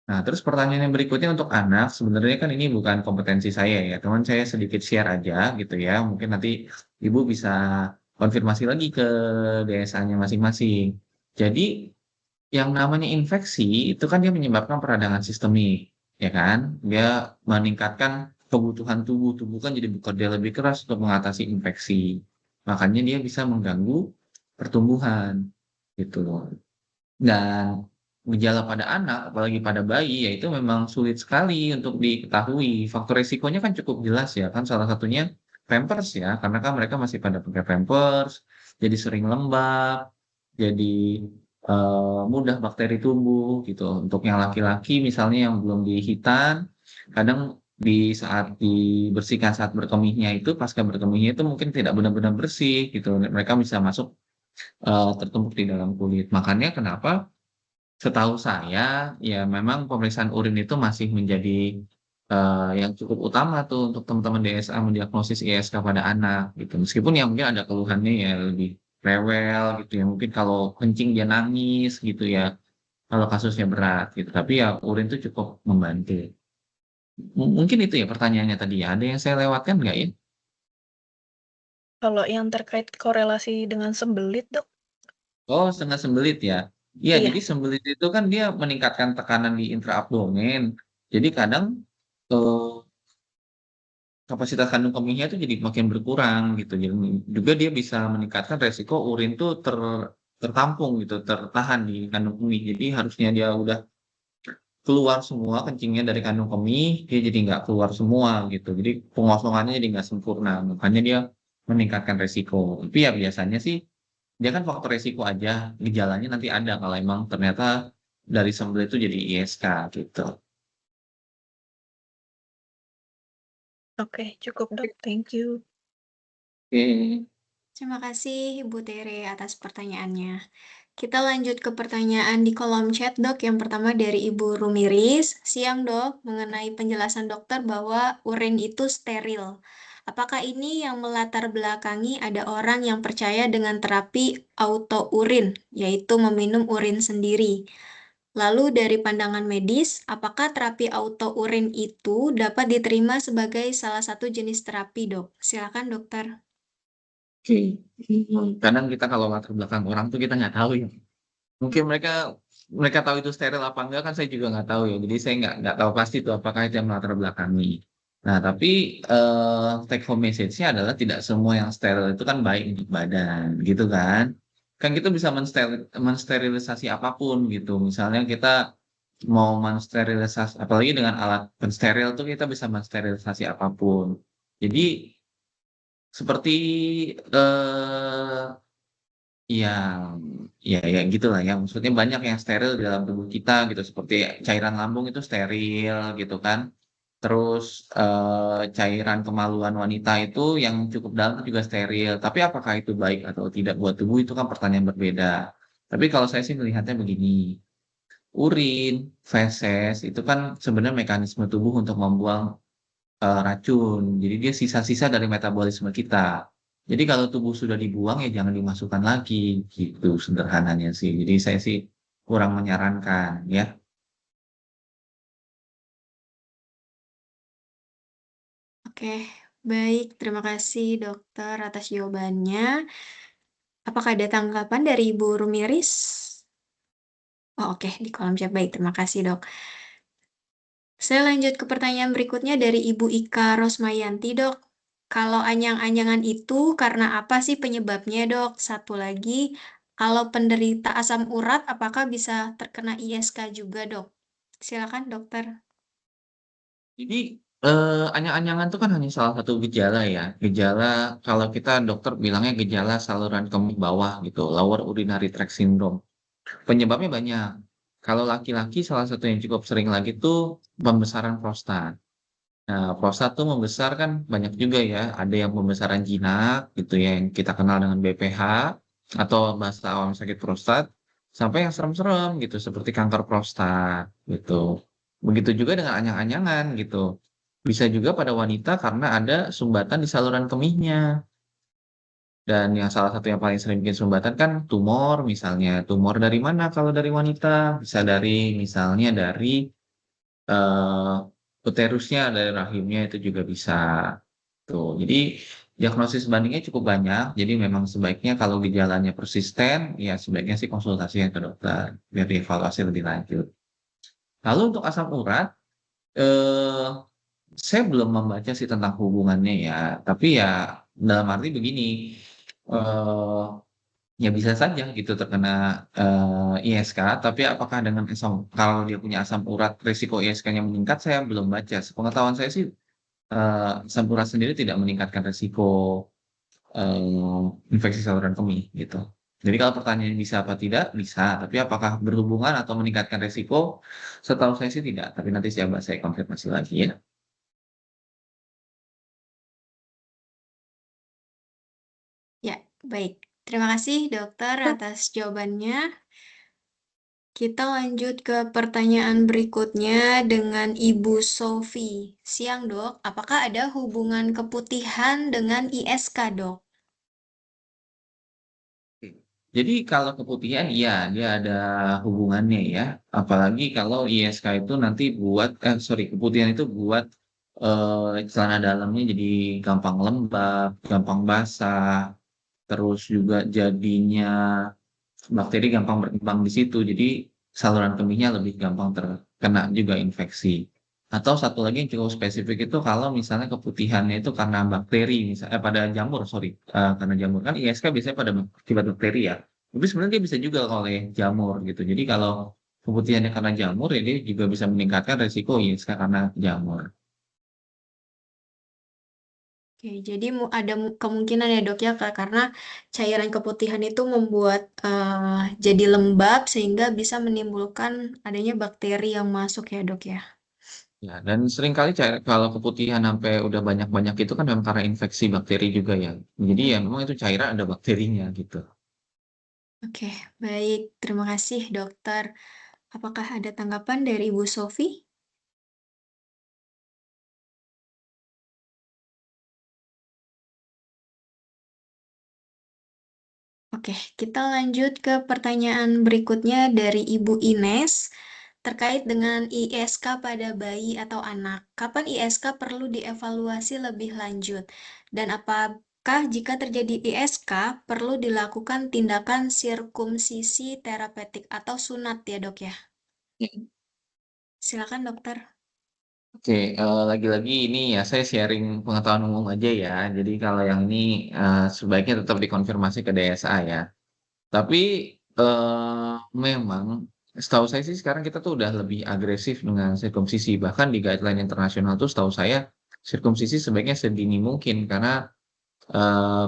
Nah, terus pertanyaan yang berikutnya untuk anak, sebenarnya kan ini bukan kompetensi saya ya, teman saya sedikit share aja gitu ya, mungkin nanti ibu bisa konfirmasi lagi ke DSA-nya masing-masing. Jadi yang namanya infeksi itu kan dia menyebabkan peradangan sistemik, ya kan? Dia meningkatkan kebutuhan tubuh, tubuh kan jadi bekerja lebih keras untuk mengatasi infeksi. Makanya dia bisa mengganggu pertumbuhan, gitu loh. Dan gejala pada anak, apalagi pada bayi, ya itu memang sulit sekali untuk diketahui. Faktor resikonya kan cukup jelas ya, kan salah satunya Pampers ya, karena kan mereka masih pada pakai Pampers, jadi sering lembab, jadi mudah bakteri tumbuh gitu. Untuk yang laki-laki misalnya yang belum dihitan, kadang di saat dibersihkan saat berkemihnya itu, pasca berkemihnya itu mungkin tidak benar-benar bersih gitu. Mereka bisa masuk tertumpuk di dalam kulit. Makanya kenapa setahu saya, ya memang pemeriksaan urin itu masih menjadi yang cukup utama tuh untuk teman-teman DSA mendiagnosis ISK pada anak gitu. Meskipun ya mungkin ada keluhannya ya lebih rewel gitu ya. Mungkin kalau kencing dia nangis gitu ya. Kalau kasusnya berat gitu. Tapi ya urin itu cukup membantu. Mungkin itu ya pertanyaannya tadi ya. Ada yang saya lewatkan nggak ya?
Kalau yang terkait korelasi dengan sembelit, Dok?
Oh, setengah sembelit ya. Iya,
Iya.
jadi sembelit itu kan dia meningkatkan tekanan di intraabdomen. Jadi kadang eh, kapasitas kandung kemihnya itu jadi makin berkurang gitu. Jadi juga dia bisa meningkatkan resiko urin tuh tertampung gitu, tertahan di kandung kemih. Jadi harusnya dia udah keluar semua kencingnya dari kandung kemih, dia jadi nggak keluar semua gitu. Jadi pengosongannya jadi nggak sempurna. Makanya dia meningkatkan resiko. Tapi ya biasanya sih dia kan faktor resiko aja, gejalanya nanti ada kalau emang ternyata dari sembel itu jadi ISK gitu.
Oke, cukup, Dok. Thank you.
Oke.
Terima kasih Ibu Tere atas pertanyaannya. Kita lanjut ke pertanyaan di kolom chat, Dok. Yang pertama dari Ibu Rumiris. Siang, Dok, mengenai penjelasan dokter bahwa urin itu steril. Apakah ini yang melatar belakangi ada orang yang percaya dengan terapi auto urin, yaitu meminum urin sendiri? Lalu dari pandangan medis, apakah terapi auto urin itu dapat diterima sebagai salah satu jenis terapi, Dok? Silakan, dokter.
Oke. Kadang kita kalau latar belakang orang tuh kita nggak tahu ya. Mungkin mereka tahu itu steril apa enggak kan saya juga nggak tahu ya. Jadi saya nggak tahu pasti itu apakah itu yang melatar belakangi. Nah, tapi take home message-nya adalah tidak semua yang steril itu kan baik untuk badan, gitu kan? Kan kita bisa mensterilisasi apapun gitu. Misalnya kita mau mensterilisasi, apalagi dengan alat pensteril tuh kita bisa mensterilisasi apapun. Jadi seperti eh yang ya gitulah ya, maksudnya banyak yang steril di dalam tubuh kita gitu, seperti cairan lambung itu steril gitu kan. Terus, cairan kemaluan wanita itu yang cukup dalam itu juga steril, tapi apakah itu baik atau tidak buat tubuh itu kan pertanyaan berbeda. Tapi kalau saya sih melihatnya begini, urin, feses itu kan sebenarnya mekanisme tubuh untuk membuang racun. Jadi dia sisa-sisa dari metabolisme kita. Jadi kalau tubuh sudah dibuang ya jangan dimasukkan lagi, gitu sederhananya sih. Jadi saya sih kurang menyarankan ya.
Oke, baik. Terima kasih dokter atas jawabannya. Apakah ada tanggapan dari Ibu Rumiris? Oh, oke, di kolom chat. Baik, terima kasih, Dok. Saya lanjut ke pertanyaan berikutnya dari Ibu Ika Rosmayanti, Dok. Kalau anyang-anyangan itu karena apa sih penyebabnya, Dok? Satu lagi, kalau penderita asam urat apakah bisa terkena ISK juga, Dok? Silakan, dokter.
Jadi, anyang-anyangan itu kan hanya salah satu gejala ya. Gejala kalau kita dokter bilangnya gejala saluran kemih bawah gitu, lower urinary tract syndrome. Penyebabnya banyak. Kalau laki-laki salah satu yang cukup sering lagi tuh pembesaran prostat. Nah, prostat tuh membesar kan banyak juga ya. Ada yang pembesaran jinak gitu ya, yang kita kenal dengan BPH atau bahasa awam sakit prostat, sampai yang serem-serem gitu seperti kanker prostat gitu. Begitu juga dengan anyang-anyangan gitu. Bisa juga pada wanita karena ada sumbatan di saluran kemihnya. Dan yang salah satu yang paling sering bikin sumbatan kan tumor misalnya. Tumor dari mana kalau dari wanita? Bisa dari misalnya dari eh, uterusnya, dari rahimnya itu juga bisa. Tuh. Jadi diagnosis bandingnya cukup banyak. Jadi memang sebaiknya kalau gejalanya persisten, ya sebaiknya sih konsultasi ke dokter biar dievaluasi lebih lanjut. Lalu untuk asam urat, eh, saya belum membaca sih tentang hubungannya ya. Tapi ya dalam arti begini, eh, ya bisa saja gitu terkena ISK. Tapi apakah dengan kalau dia punya asam urat, risiko ISK-nya meningkat? Saya belum baca. Sepengetahuan saya sih asam urat sendiri tidak meningkatkan risiko infeksi saluran kemih gitu. Jadi kalau pertanyaan bisa apa tidak, bisa. Tapi apakah berhubungan atau meningkatkan risiko? Setahu saya sih tidak. Tapi nanti saya konfirmasi lagi ya.
Ya, baik. Terima kasih dokter atas jawabannya. Kita lanjut ke pertanyaan berikutnya dengan Ibu Sofi. Siang, Dok. Apakah ada hubungan keputihan dengan ISK, Dok?
Jadi kalau keputihan iya dia ada hubungannya ya. Apalagi kalau ISK itu nanti keputihan itu buat celana dalamnya jadi gampang lembab, gampang basah, terus juga jadinya bakteri gampang berkembang di situ. Jadi saluran kemihnya lebih gampang terkena juga infeksi. Atau satu lagi yang cukup spesifik itu kalau misalnya keputihannya itu karena bakteri, misalnya pada jamur, sorry, karena jamur kan ISK biasanya pada akibat bakteri ya. Tapi sebenarnya dia bisa juga oleh jamur gitu. Jadi kalau keputihannya karena jamur ya dia juga bisa meningkatkan resiko ISK karena jamur.
Oke, jadi ada kemungkinan ya dok ya karena cairan keputihan itu membuat jadi lembab sehingga bisa menimbulkan adanya bakteri yang masuk ya dok ya.
Ya, dan seringkali kalau keputihan sampai udah banyak-banyak itu kan memang karena infeksi bakteri juga ya. Jadi ya memang itu cairan ada bakterinya gitu.
Oke, baik. Terima kasih dokter. Apakah ada tanggapan dari Ibu Sofi? Oke, kita lanjut ke pertanyaan berikutnya dari Ibu Ines terkait dengan ISK pada bayi atau anak. Kapan ISK perlu dievaluasi lebih lanjut? Dan apa Kah jika terjadi ISK perlu dilakukan tindakan sirkumsisi terapeutik atau sunat ya dok ya? Silakan dokter.
Oke, lagi-lagi ini ya saya sharing pengetahuan umum aja ya. Jadi kalau yang ini, sebaiknya tetap dikonfirmasi ke DSA ya. Tapi, memang setahu saya sih sekarang kita tuh udah lebih agresif dengan sirkumsisi. Bahkan di guideline internasional tuh setahu saya, sirkumsisi sebaiknya sedini mungkin karena,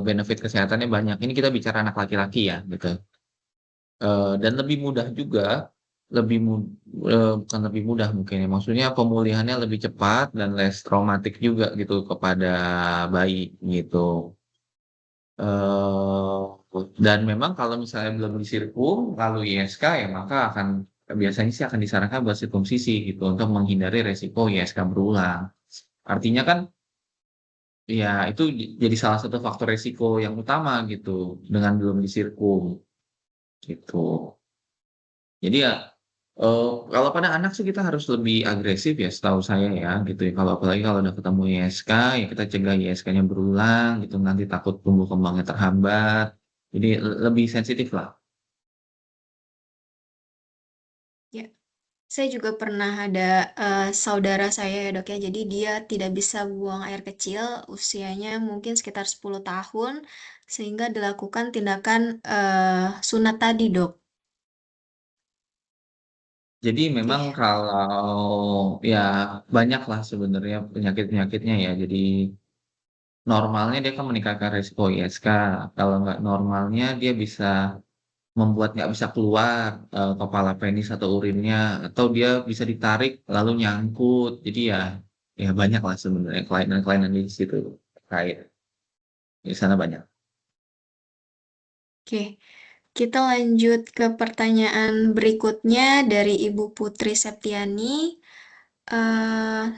benefit kesehatannya banyak. Ini kita bicara anak laki-laki ya, gitu. Dan lebih mudah juga, lebih bukan lebih mudah mungkin ya, maksudnya pemulihannya lebih cepat dan less traumatik juga gitu kepada bayi, gitu. Dan memang kalau misalnya belum disirkum, lalu ISK ya maka biasanya sih akan disarankan buat sirkumsisi gitu, untuk menghindari resiko ISK berulang. Artinya kan, ya itu jadi salah satu faktor resiko yang utama gitu, dengan belum disirkum, gitu. Jadi ya, kalau pada anak sih kita harus lebih agresif ya setahu saya ya gitu ya, kalau apalagi kalau udah ketemu ISK, ya kita cegah ISK-nya berulang gitu, nanti takut tumbuh kembangnya terhambat, jadi lebih sensitif lah.
Ya, saya juga pernah ada saudara saya ya dok ya, jadi dia tidak bisa buang air kecil, usianya mungkin sekitar 10 tahun, sehingga dilakukan tindakan sunat tadi dok.
Jadi memang
Oke.
kalau ya banyak lah sebenarnya penyakit-penyakitnya ya, jadi normalnya dia kan meningkatkan resiko ISK, kalau nggak normalnya dia bisa membuat nggak bisa keluar, kepala penis atau urinnya, atau dia bisa ditarik lalu nyangkut. Jadi ya banyak lah sebenarnya kelainan-kelainan di situ terkait, di sana banyak.
Oke, kita lanjut ke pertanyaan berikutnya dari Ibu Putri Septiani.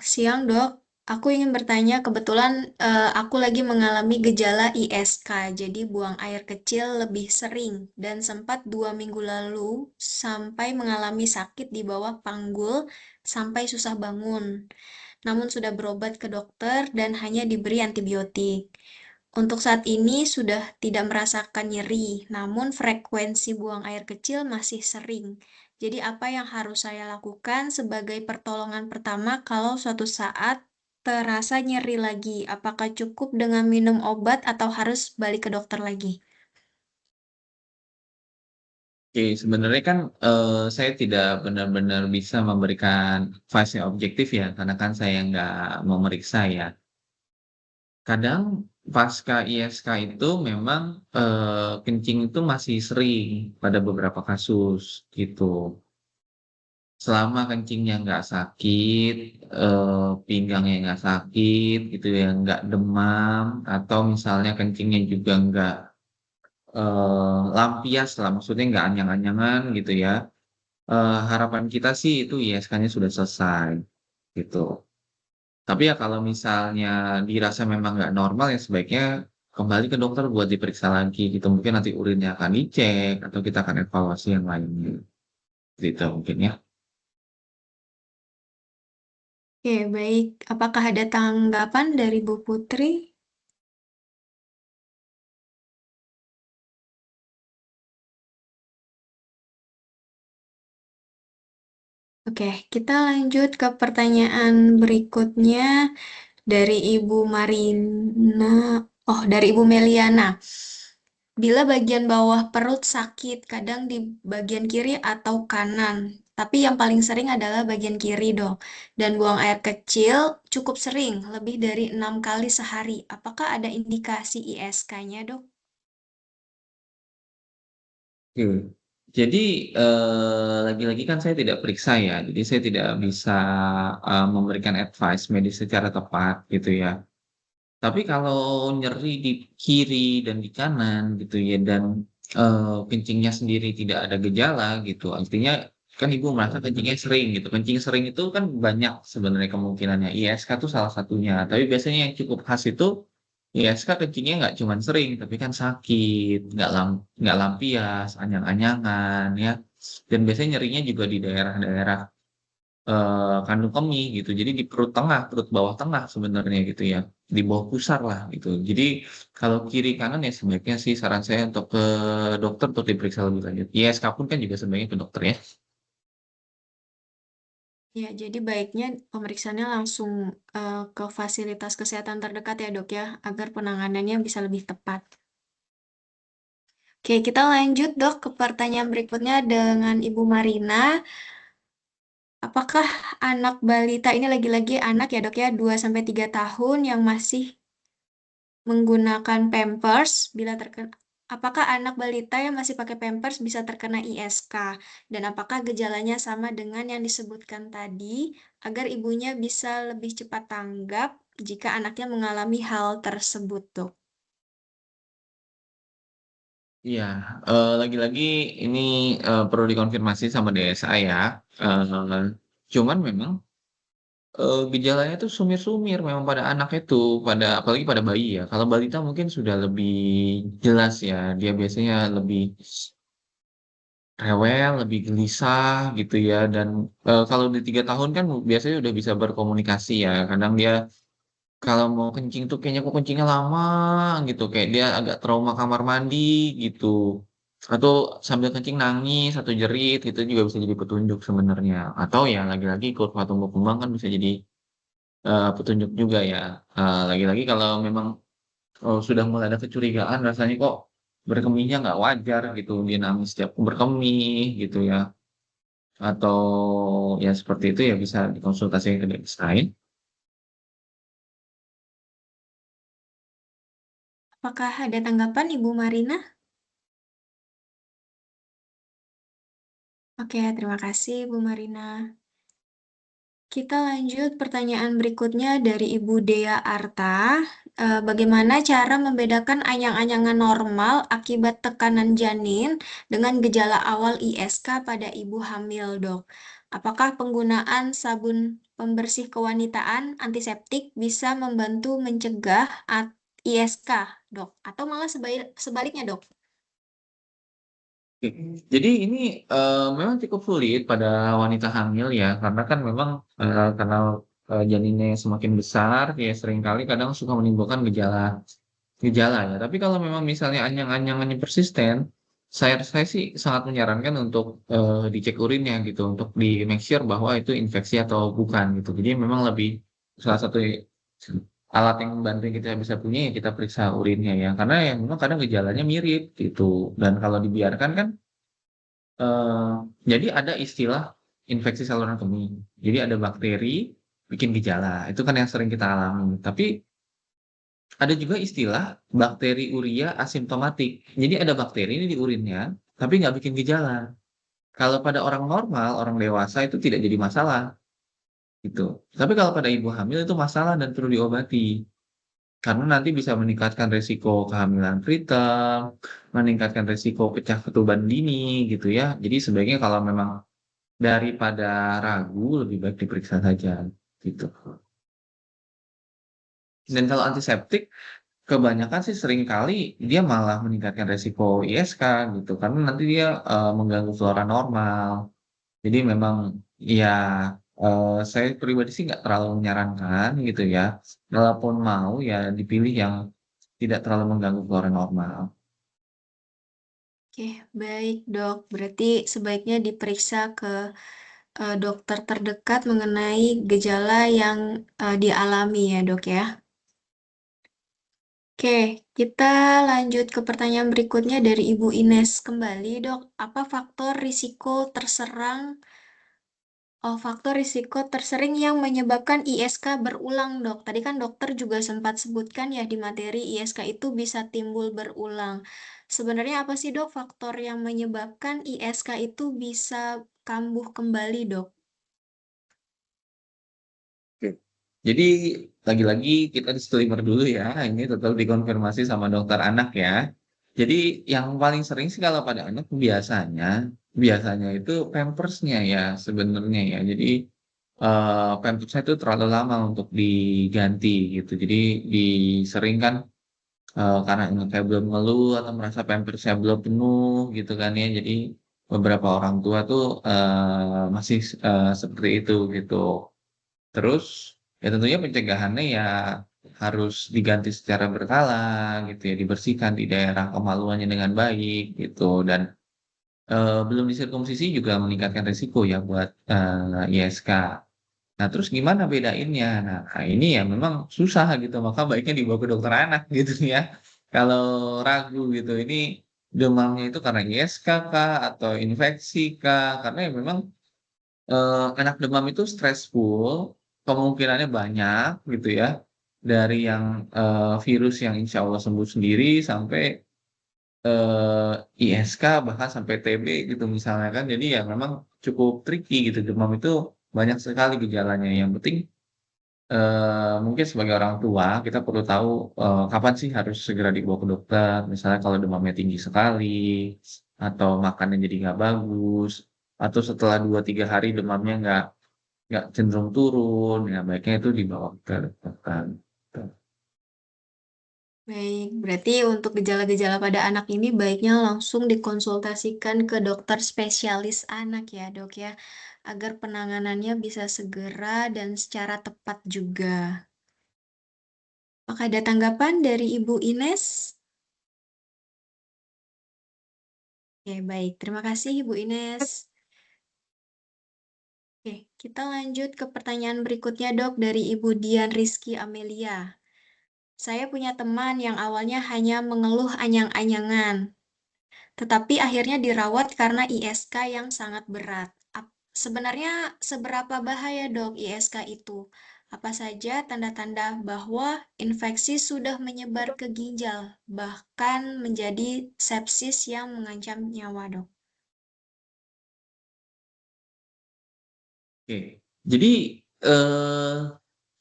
Siang dok, aku ingin bertanya kebetulan aku lagi mengalami gejala ISK, jadi buang air kecil lebih sering dan sempat 2 minggu lalu sampai mengalami sakit di bawah panggul sampai susah bangun. Namun sudah berobat ke dokter dan hanya diberi antibiotik. Untuk saat ini sudah tidak merasakan nyeri, namun frekuensi buang air kecil masih sering. Jadi apa yang harus saya lakukan sebagai pertolongan pertama kalau suatu saat terasa nyeri lagi? Apakah cukup dengan minum obat atau harus balik ke dokter lagi?
Oke, sebenarnya kan, saya tidak benar-benar bisa memberikan advice yang objektif ya, karena kan saya nggak memeriksa ya. Kadang pasca ISK itu memang, kencing itu masih sering pada beberapa kasus, gitu. Selama kencingnya nggak sakit, pinggangnya nggak sakit gitu ya, nggak demam, atau misalnya kencingnya juga nggak, lampias lah, maksudnya nggak anyang-anyangan gitu ya, harapan kita sih itu ISK-nya sudah selesai, gitu. Tapi ya kalau misalnya dirasa memang nggak normal ya sebaiknya kembali ke dokter buat diperiksa lagi gitu, mungkin nanti urinnya akan dicek atau kita akan evaluasi yang lainnya, gitu mungkin ya.
Oke, baik. Apakah ada tanggapan dari Bu Putri? Oke, kita lanjut ke pertanyaan berikutnya dari Ibu Marina. Oh, dari Ibu Meliana. Bila bagian bawah perut sakit, kadang di bagian kiri atau kanan. Tapi yang paling sering adalah bagian kiri, dong. Dan buang air kecil cukup sering, lebih dari 6 kali sehari. Apakah ada indikasi ISK-nya, dok?
Oke. Jadi, lagi-lagi kan saya tidak periksa ya, jadi saya tidak bisa, memberikan advice medis secara tepat gitu ya. Tapi kalau nyeri di kiri dan di kanan gitu ya dan, kencingnya sendiri tidak ada gejala gitu, artinya kan Ibu merasa kencingnya sering gitu, kencing sering itu kan banyak sebenarnya kemungkinannya, ISK tuh salah satunya. Tapi biasanya yang cukup khas itu, ISK kencingnya nggak cuman sering, tapi kan sakit, nggak lampias, anyang-anyangan ya, dan biasanya nyerinya juga di daerah-daerah, kandung kemih gitu, jadi di perut tengah, perut bawah tengah sebenarnya gitu ya. di bawah pusar lah gitu. Jadi kalau kiri kanan ya sebaiknya sih saran saya untuk ke dokter untuk diperiksa lebih lanjut. ISK pun kan juga sebaiknya ke dokter ya.
Ya, jadi baiknya pemeriksaannya langsung ke fasilitas kesehatan terdekat ya dok ya, agar penanganannya bisa lebih tepat. Oke, kita lanjut dok ke pertanyaan berikutnya dengan Ibu Marina. Apakah anak balita ini lagi-lagi anak ya dok ya, 2 sampai 3 tahun yang masih menggunakan Pampers bila terkena apakah anak balita yang masih pakai Pampers bisa terkena ISK dan apakah gejalanya sama dengan yang disebutkan tadi agar ibunya bisa lebih cepat tanggap jika anaknya mengalami hal tersebut, Dok?
Iya, lagi-lagi ini perlu dikonfirmasi sama DSA ya. Cuman memang gejalanya tuh sumir-sumir memang pada anak itu, pada apalagi pada bayi ya. Kalau balita mungkin sudah lebih jelas ya, dia biasanya lebih rewel, lebih gelisah gitu ya. Dan kalau di 3 tahun kan biasanya udah bisa berkomunikasi ya. Kadang dia kalau mau kencing tuh kayaknya kok kencingnya lama gitu, kayak dia agak trauma kamar mandi gitu. Atau sambil kencing nangis atau jerit itu juga bisa jadi petunjuk sebenarnya. Atau ya lagi-lagi kurva tumbuh kembang kan bisa jadi petunjuk juga ya. Lagi-lagi kalau memang sudah mulai ada kecurigaan rasanya kok berkemihnya nggak wajar gitu, dia nangis setiap berkemih gitu ya. Atau ya seperti itu ya bisa dikonsultasikan ke dokter lain.
Apakah ada tanggapan Ibu Marina? Oke, terima kasih Bu Marina. Kita lanjut pertanyaan berikutnya dari Ibu Dea Arta. Bagaimana cara membedakan anyang-anyangan normal akibat tekanan janin dengan gejala awal ISK pada ibu hamil, Dok? Apakah penggunaan sabun pembersih kewanitaan antiseptik bisa membantu mencegah ISK, Dok? Atau malah sebaliknya, Dok?
Oke. Jadi ini memang cukup sulit pada wanita hamil ya, karena kan memang karena janinnya yang semakin besar, ya seringkali kadang suka menimbulkan gejala ya. Tapi kalau memang misalnya anyang-anyangannya persisten, saya sih sangat menyarankan untuk dicek urinnya gitu, untuk di make sure bahwa itu infeksi atau bukan gitu. Jadi memang lebih salah satu alat yang membantu yang kita bisa punya ya kita periksa urinnya ya, karena ya memang kadang gejalanya mirip gitu. Dan kalau dibiarkan kan jadi ada istilah infeksi saluran kemih. Jadi ada bakteri bikin gejala, itu kan yang sering kita alami. Tapi ada juga istilah bakteri urea asimptomatik. Jadi ada bakteri ini di urinnya, tapi nggak bikin gejala. Kalau pada orang normal, orang dewasa itu tidak jadi masalah, gitu. Tapi kalau pada ibu hamil itu masalah dan perlu diobati. Karena nanti bisa meningkatkan resiko kehamilan preterm, meningkatkan resiko pecah ketuban dini, gitu ya. Jadi sebaiknya kalau memang daripada ragu, lebih baik diperiksa saja, gitu. Dan kalau antiseptik, kebanyakan sih seringkali dia malah meningkatkan resiko ISK gitu, karena nanti dia mengganggu flora normal. Jadi memang ya saya pribadi sih nggak terlalu menyarankan gitu ya. Kalaupun mau ya dipilih yang tidak terlalu mengganggu flora normal.
Oke, baik dok. Berarti sebaiknya diperiksa ke dokter terdekat mengenai gejala yang dialami ya dok ya. Oke, kita lanjut ke pertanyaan berikutnya dari Ibu Ines kembali dok. Apa faktor risiko tersering yang menyebabkan ISK berulang dok? Tadi kan dokter juga sempat sebutkan ya di materi ISK itu bisa timbul berulang. Sebenarnya apa sih dok faktor yang menyebabkan ISK itu bisa kambuh kembali dok?
Oke. Jadi lagi-lagi kita disclaimer dulu ya, ini tetap dikonfirmasi sama dokter anak ya. Jadi yang paling sering sih kalau pada anak biasanya itu pampersnya ya sebenarnya ya. Jadi pampersnya itu terlalu lama untuk diganti gitu. Jadi diseringkan karena anaknya belum ngeluh atau merasa pampersnya belum penuh gitu kan ya. Jadi beberapa orang tua tuh masih seperti itu gitu. Terus ya tentunya pencegahannya ya harus diganti secara berkala gitu ya, dibersihkan di daerah kemaluannya dengan baik gitu dan, belum disirkumsisi juga meningkatkan risiko ya buat, ISK. Nah, terus gimana bedainnya? Nah, ini ya memang susah gitu, maka baiknya dibawa ke dokter anak gitu ya. Kalau ragu gitu, ini demamnya itu karena ISK kah atau infeksi kah? Karena ya memang, anak demam itu stressful, kemungkinannya banyak gitu ya, dari yang, virus yang insya Allah sembuh sendiri sampai, ISK bahkan sampai TB gitu misalnya kan. Jadi ya memang cukup tricky gitu, demam itu banyak sekali gejalanya, yang penting mungkin sebagai orang tua kita perlu tahu, kapan sih harus segera dibawa ke dokter, misalnya kalau demamnya tinggi sekali, atau makannya jadi nggak bagus, atau setelah 2 3 hari demamnya nggak cenderung turun, ya baiknya itu dibawa ke dokter, gitu.
Baik, berarti untuk gejala-gejala pada anak ini baiknya langsung dikonsultasikan ke dokter spesialis anak ya, Dok ya, agar penanganannya bisa segera dan secara tepat juga. Apakah ada tanggapan dari Ibu Ines? Oke, baik. Terima kasih Ibu Ines. Oke, kita lanjut ke pertanyaan berikutnya, Dok, dari Ibu Dian Rizky Amelia. Saya punya teman yang awalnya hanya mengeluh anyang-anyangan, tetapi akhirnya dirawat karena ISK yang sangat berat. Sebenarnya seberapa bahaya, Dok, ISK itu? Apa saja tanda-tanda bahwa infeksi sudah menyebar ke ginjal, bahkan menjadi sepsis yang mengancam nyawa, Dok?
Oke, jadi, eee,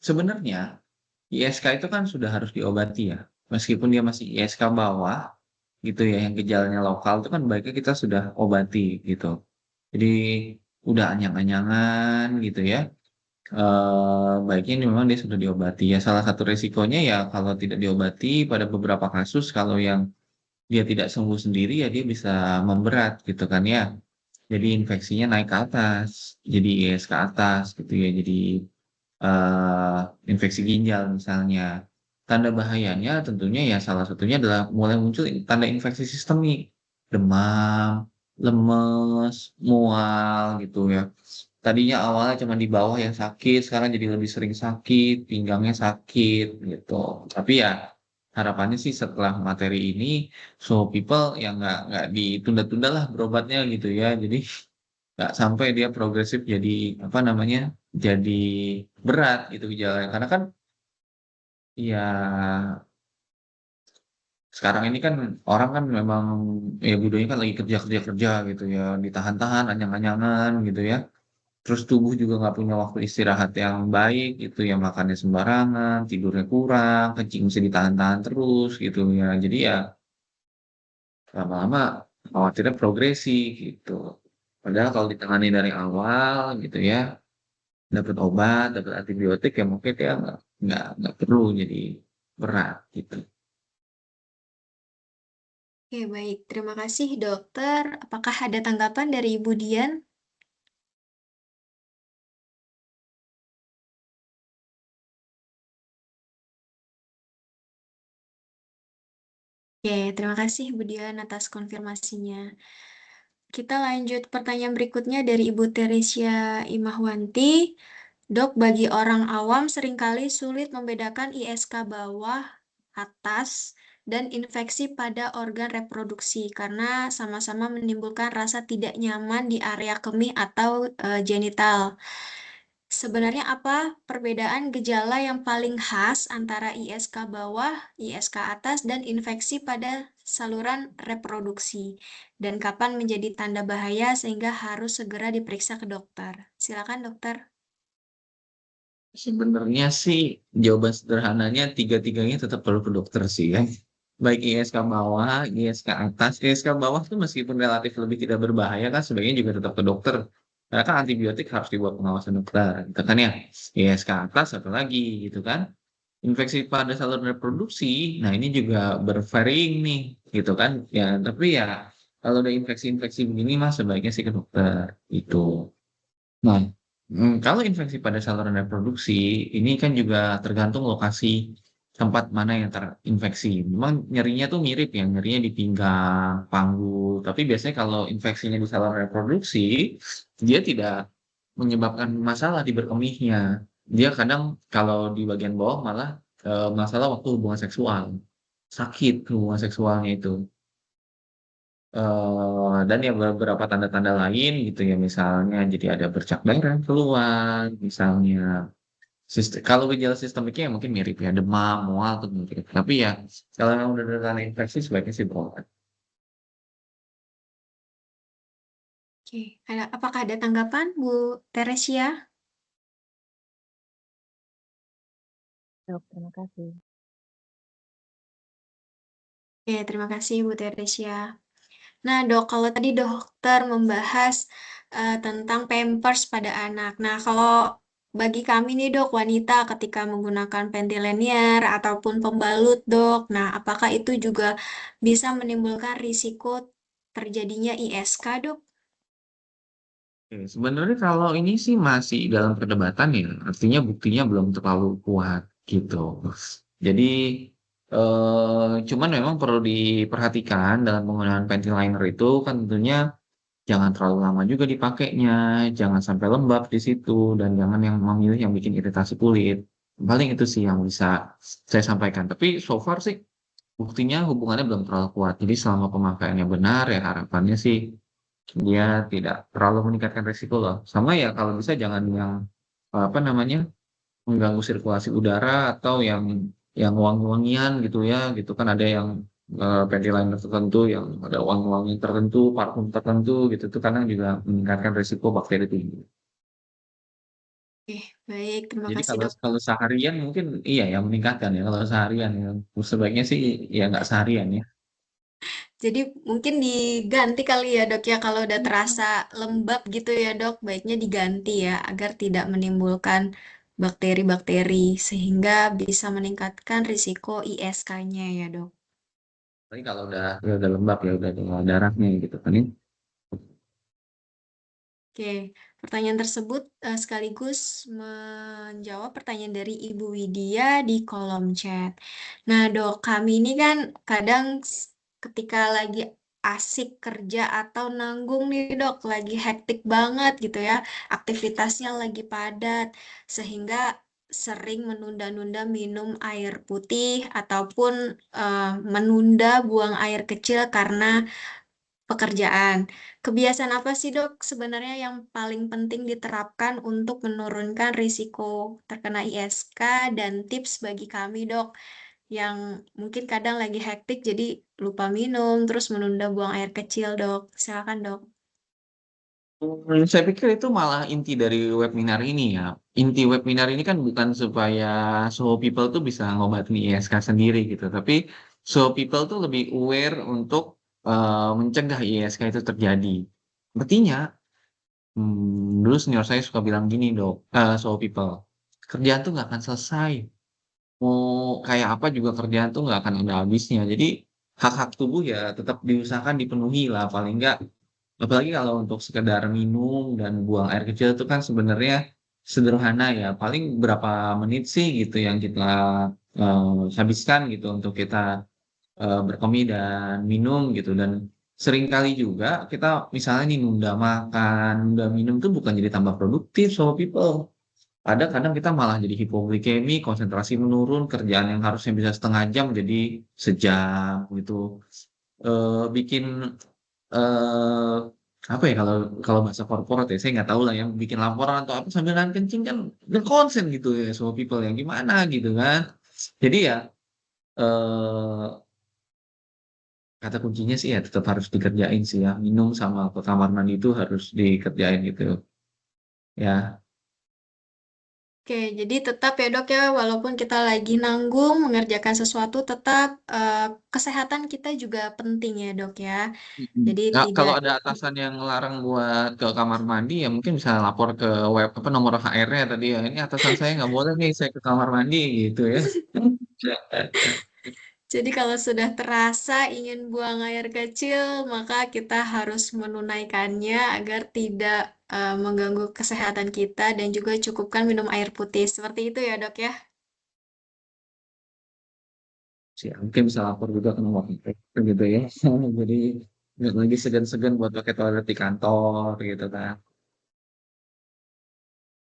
sebenarnya ISK itu kan sudah harus diobati ya, meskipun dia masih ISK bawah gitu ya, yang gejalanya lokal itu kan baiknya kita sudah obati gitu. Jadi udah anyang-anyangan gitu ya, baiknya ini memang dia sudah diobati ya. Salah satu resikonya ya kalau tidak diobati pada beberapa kasus kalau yang dia tidak sembuh sendiri ya dia bisa memberat gitu kan ya. Jadi infeksinya naik ke atas, jadi IS ke atas gitu ya. Jadi, infeksi ginjal misalnya. Tanda bahayanya tentunya ya salah satunya adalah mulai muncul tanda infeksi sistemik, demam, lemes, mual gitu ya. Tadinya awalnya cuma di bawah yang sakit, sekarang jadi lebih sering sakit, pinggangnya sakit gitu. Tapi ya harapannya sih setelah materi ini, so people yang nggak ditunda-tunda lah berobatnya gitu ya. Jadi nggak sampai dia progresif jadi apa namanya, jadi berat gitu gejalanya. Karena kan ya sekarang ini kan orang kan memang ya budayanya kan lagi kerja kerja kerja gitu ya, ditahan-tahan, anyang-anyangan gitu ya. Terus tubuh juga nggak punya waktu istirahat yang baik gitu ya, makannya sembarangan, tidurnya kurang, kencing mesti ditahan-tahan terus gitu ya. Jadi ya lama-lama khawatirnya progresi gitu. Padahal kalau ditangani dari awal gitu ya, dapat obat, dapat antibiotik ya mungkin dia nggak perlu jadi berat gitu.
Oke, baik. Terima kasih, dokter. Apakah ada tanggapan dari Ibu Dian? Oke, terima kasih Bu Dian atas konfirmasinya. Kita lanjut pertanyaan berikutnya dari Ibu Teresia Imahwanti. Dok, bagi orang awam seringkali sulit membedakan ISK bawah, atas, dan infeksi pada organ reproduksi karena sama-sama menimbulkan rasa tidak nyaman di area kemih atau genital. Sebenarnya apa perbedaan gejala yang paling khas antara ISK bawah, ISK atas, dan infeksi pada saluran reproduksi? Dan kapan menjadi tanda bahaya sehingga harus segera diperiksa ke dokter? Silakan dokter.
Sebenarnya sih jawaban sederhananya tiga-tiganya tetap perlu ke dokter sih ya. Baik ISK bawah, ISK atas. ISK bawah tuh meskipun relatif lebih tidak berbahaya kan sebaiknya juga tetap ke dokter. Karena kan antibiotik harus dibuat pengawasan dokter, gitu kan ya. ISK atas satu lagi gitu kan. Infeksi pada saluran reproduksi, nah ini juga bervarying nih, gitu kan. Ya, tapi ya kalau ada infeksi-infeksi begini mah sebaiknya sih ke dokter, itu. Nah, kalau infeksi pada saluran reproduksi, ini kan juga tergantung lokasi tempat mana yang terinfeksi. Memang nyerinya tuh mirip ya, nyerinya di pinggang, panggul. Tapi biasanya kalau infeksinya di saluran reproduksi, dia tidak menyebabkan masalah di berkemihnya. Dia kadang kalau di bagian bawah malah masalah waktu hubungan seksual. Sakit hubungan seksualnya itu. Dan ya beberapa tanda-tanda lain gitu ya, misalnya jadi ada bercak darah keluar, misalnya kalau gejala sistemiknya ya mungkin mirip ya, demam, mual tuh mirip. Tapi ya kalau memang udah ada tanda infeksi sebaiknya sih berobat.
Oke, apakah ada tanggapan Bu Teresia?
Dok, terima kasih.
Oke, terima kasih Bu Teresia. Nah, Dok, kalau tadi dokter membahas tentang Pampers pada anak. Nah, kalau bagi kami nih, Dok, wanita ketika menggunakan panty lanier ataupun pembalut, Dok. Nah, apakah itu juga bisa menimbulkan risiko terjadinya ISK, Dok?
Oke, sebenarnya kalau ini sih masih dalam perdebatan ya, artinya buktinya belum terlalu kuat gitu. Jadi cuman memang perlu diperhatikan dalam penggunaan panty liner itu kan tentunya jangan terlalu lama juga dipakainya, jangan sampai lembab di situ, dan jangan yang memilih yang bikin iritasi kulit. Paling itu sih yang bisa saya sampaikan. Tapi so far sih buktinya hubungannya belum terlalu kuat. Jadi selama pemakaiannya benar ya harapannya sih dia tidak terlalu meningkatkan resiko loh. Sama ya kalau bisa jangan yang apa namanya mengganggu sirkulasi udara atau yang wangi-wangian gitu ya, gitu kan ada yang panty liner tertentu yang ada wangi-wangi tertentu, parfum tertentu gitu tuh kadang juga meningkatkan risiko bakteri tinggi.
Oke, baik. Terima
Jadi
kasih,
kalau
Dok.
kalau seharian mungkin iya ya meningkatkan ya kalau seharian ya. Sebaiknya sih ya nggak seharian ya.
Jadi mungkin diganti kali ya, Dok, ya, kalau udah terasa lembab gitu ya, Dok, baiknya diganti ya, agar tidak menimbulkan bakteri-bakteri, sehingga bisa meningkatkan risiko ISK-nya ya, Dok.
Tapi kalau udah lembab ya udah ada darahnya gitu kan ya.
Oke, pertanyaan tersebut sekaligus menjawab pertanyaan dari Ibu Widya di kolom chat. Nah, Dok, kami ini kan kadang ketika lagi asik kerja atau nanggung nih, Dok, lagi hektik banget gitu ya, aktivitasnya lagi padat, sehingga sering menunda-nunda minum air putih ataupun menunda buang air kecil karena pekerjaan. Kebiasaan apa sih, Dok, sebenarnya yang paling penting diterapkan untuk menurunkan risiko terkena ISK dan tips bagi kami, Dok, yang mungkin kadang lagi hektik jadi lupa minum, terus menunda buang air kecil, Dok. Silakan, Dok.
Saya pikir itu malah inti dari webinar ini ya. Inti webinar ini kan bukan supaya Soho People tuh bisa ngobatin ISK sendiri gitu, tapi Soho People tuh lebih aware untuk mencegah ISK itu terjadi. Artinya, dulu senior saya suka bilang gini dok, Soho People, kerjaan tuh nggak akan selesai. Mau kayak apa juga kerjaan tuh nggak akan ada habisnya. Jadi hak-hak tubuh ya tetap diusahakan dipenuhi lah paling nggak. Apalagi kalau untuk sekedar minum dan buang air kecil itu kan sebenarnya sederhana ya. Paling berapa menit sih gitu yang kita habiskan gitu untuk kita berkemih dan minum gitu. Dan seringkali juga kita misalnya nih nunda makan, nunda minum tuh bukan jadi tambah produktif so people. Ada kadang kita malah jadi hipoglikemi, konsentrasi menurun, kerjaan yang harusnya bisa setengah jam jadi sejam gitu. Bikin eh apa ya kalau kalau bahasa korporat ya saya nggak tahu lah yang bikin laporan atau apa sambil nahan kencing kan nggak konsen gitu ya semua people yang gimana gitu kan. Jadi ya eh kata kuncinya sih ya tetap harus dikerjain sih ya. Minum sama ke kamar mandi itu harus dikerjain gitu ya.
Oke, jadi tetap ya, Dok, ya, walaupun kita lagi nanggung mengerjakan sesuatu, tetap kesehatan kita juga penting ya, Dok, ya.
Mhm.
Jadi
Nah, kalau
tidak.
ada atasan yang larang buat ke kamar mandi ya mungkin bisa lapor ke web apa nomor HR-nya tadi ya. Ini atasan saya nggak boleh nih saya ke kamar mandi gitu ya.
Jadi kalau sudah terasa ingin buang air kecil, maka kita harus menunaikannya agar tidak mengganggu kesehatan kita dan juga cukupkan minum air putih. Seperti itu ya, Dok, ya.
sih, mungkin bisa lapor juga ke nomor itu, gitu ya. Jadi nggak lagi segan-segan buat pakai toilet di kantor gitu kan.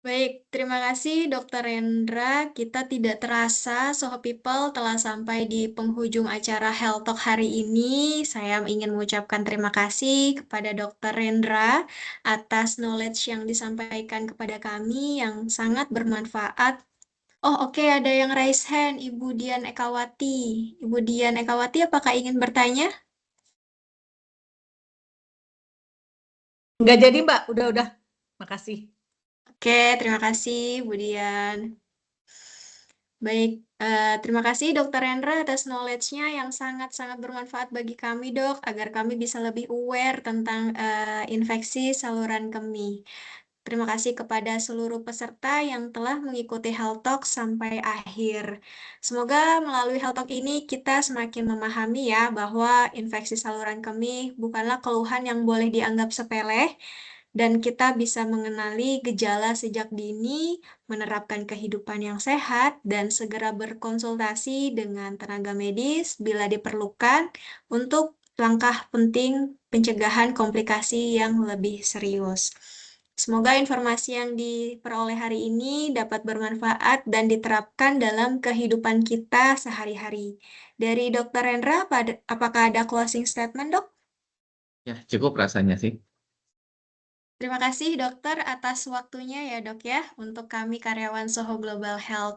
Baik, terima kasih Dokter Rendra. Kita tidak terasa, Soho People telah sampai di penghujung acara Health Talk hari ini. Saya ingin mengucapkan terima kasih kepada Dokter Rendra atas knowledge yang disampaikan kepada kami yang sangat bermanfaat. Oh, oke, ada yang raise hand, Ibu Dian Ekawati. Ibu Dian Ekawati, apakah ingin bertanya?
Nggak jadi, Mbak. Udah. Makasih.
Oke, terima kasih, Bu Dian. Baik, terima kasih Dokter Rendra atas knowledge-nya yang sangat-sangat bermanfaat bagi kami, Dok, agar kami bisa lebih aware tentang infeksi saluran kemih. Terima kasih kepada seluruh peserta yang telah mengikuti Health Talk sampai akhir. Semoga melalui Health Talk ini kita semakin memahami ya bahwa infeksi saluran kemih bukanlah keluhan yang boleh dianggap sepele, dan kita bisa mengenali gejala sejak dini, menerapkan kehidupan yang sehat, dan segera berkonsultasi dengan tenaga medis bila diperlukan untuk langkah penting pencegahan komplikasi yang lebih serius. Semoga informasi yang diperoleh hari ini dapat bermanfaat dan diterapkan dalam kehidupan kita sehari-hari. Dari Dr. Rendra, apakah ada closing statement, Dok?
Ya, cukup rasanya sih.
Terima kasih dokter atas waktunya ya dok ya untuk kami karyawan Soho Global Health.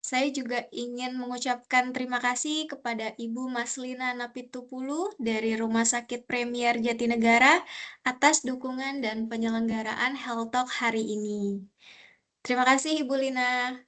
Saya juga ingin mengucapkan terima kasih kepada Ibu Maslina Napitupulu dari Rumah Sakit Premier Jatinegara atas dukungan dan penyelenggaraan Health Talk hari ini. Terima kasih Ibu Lina.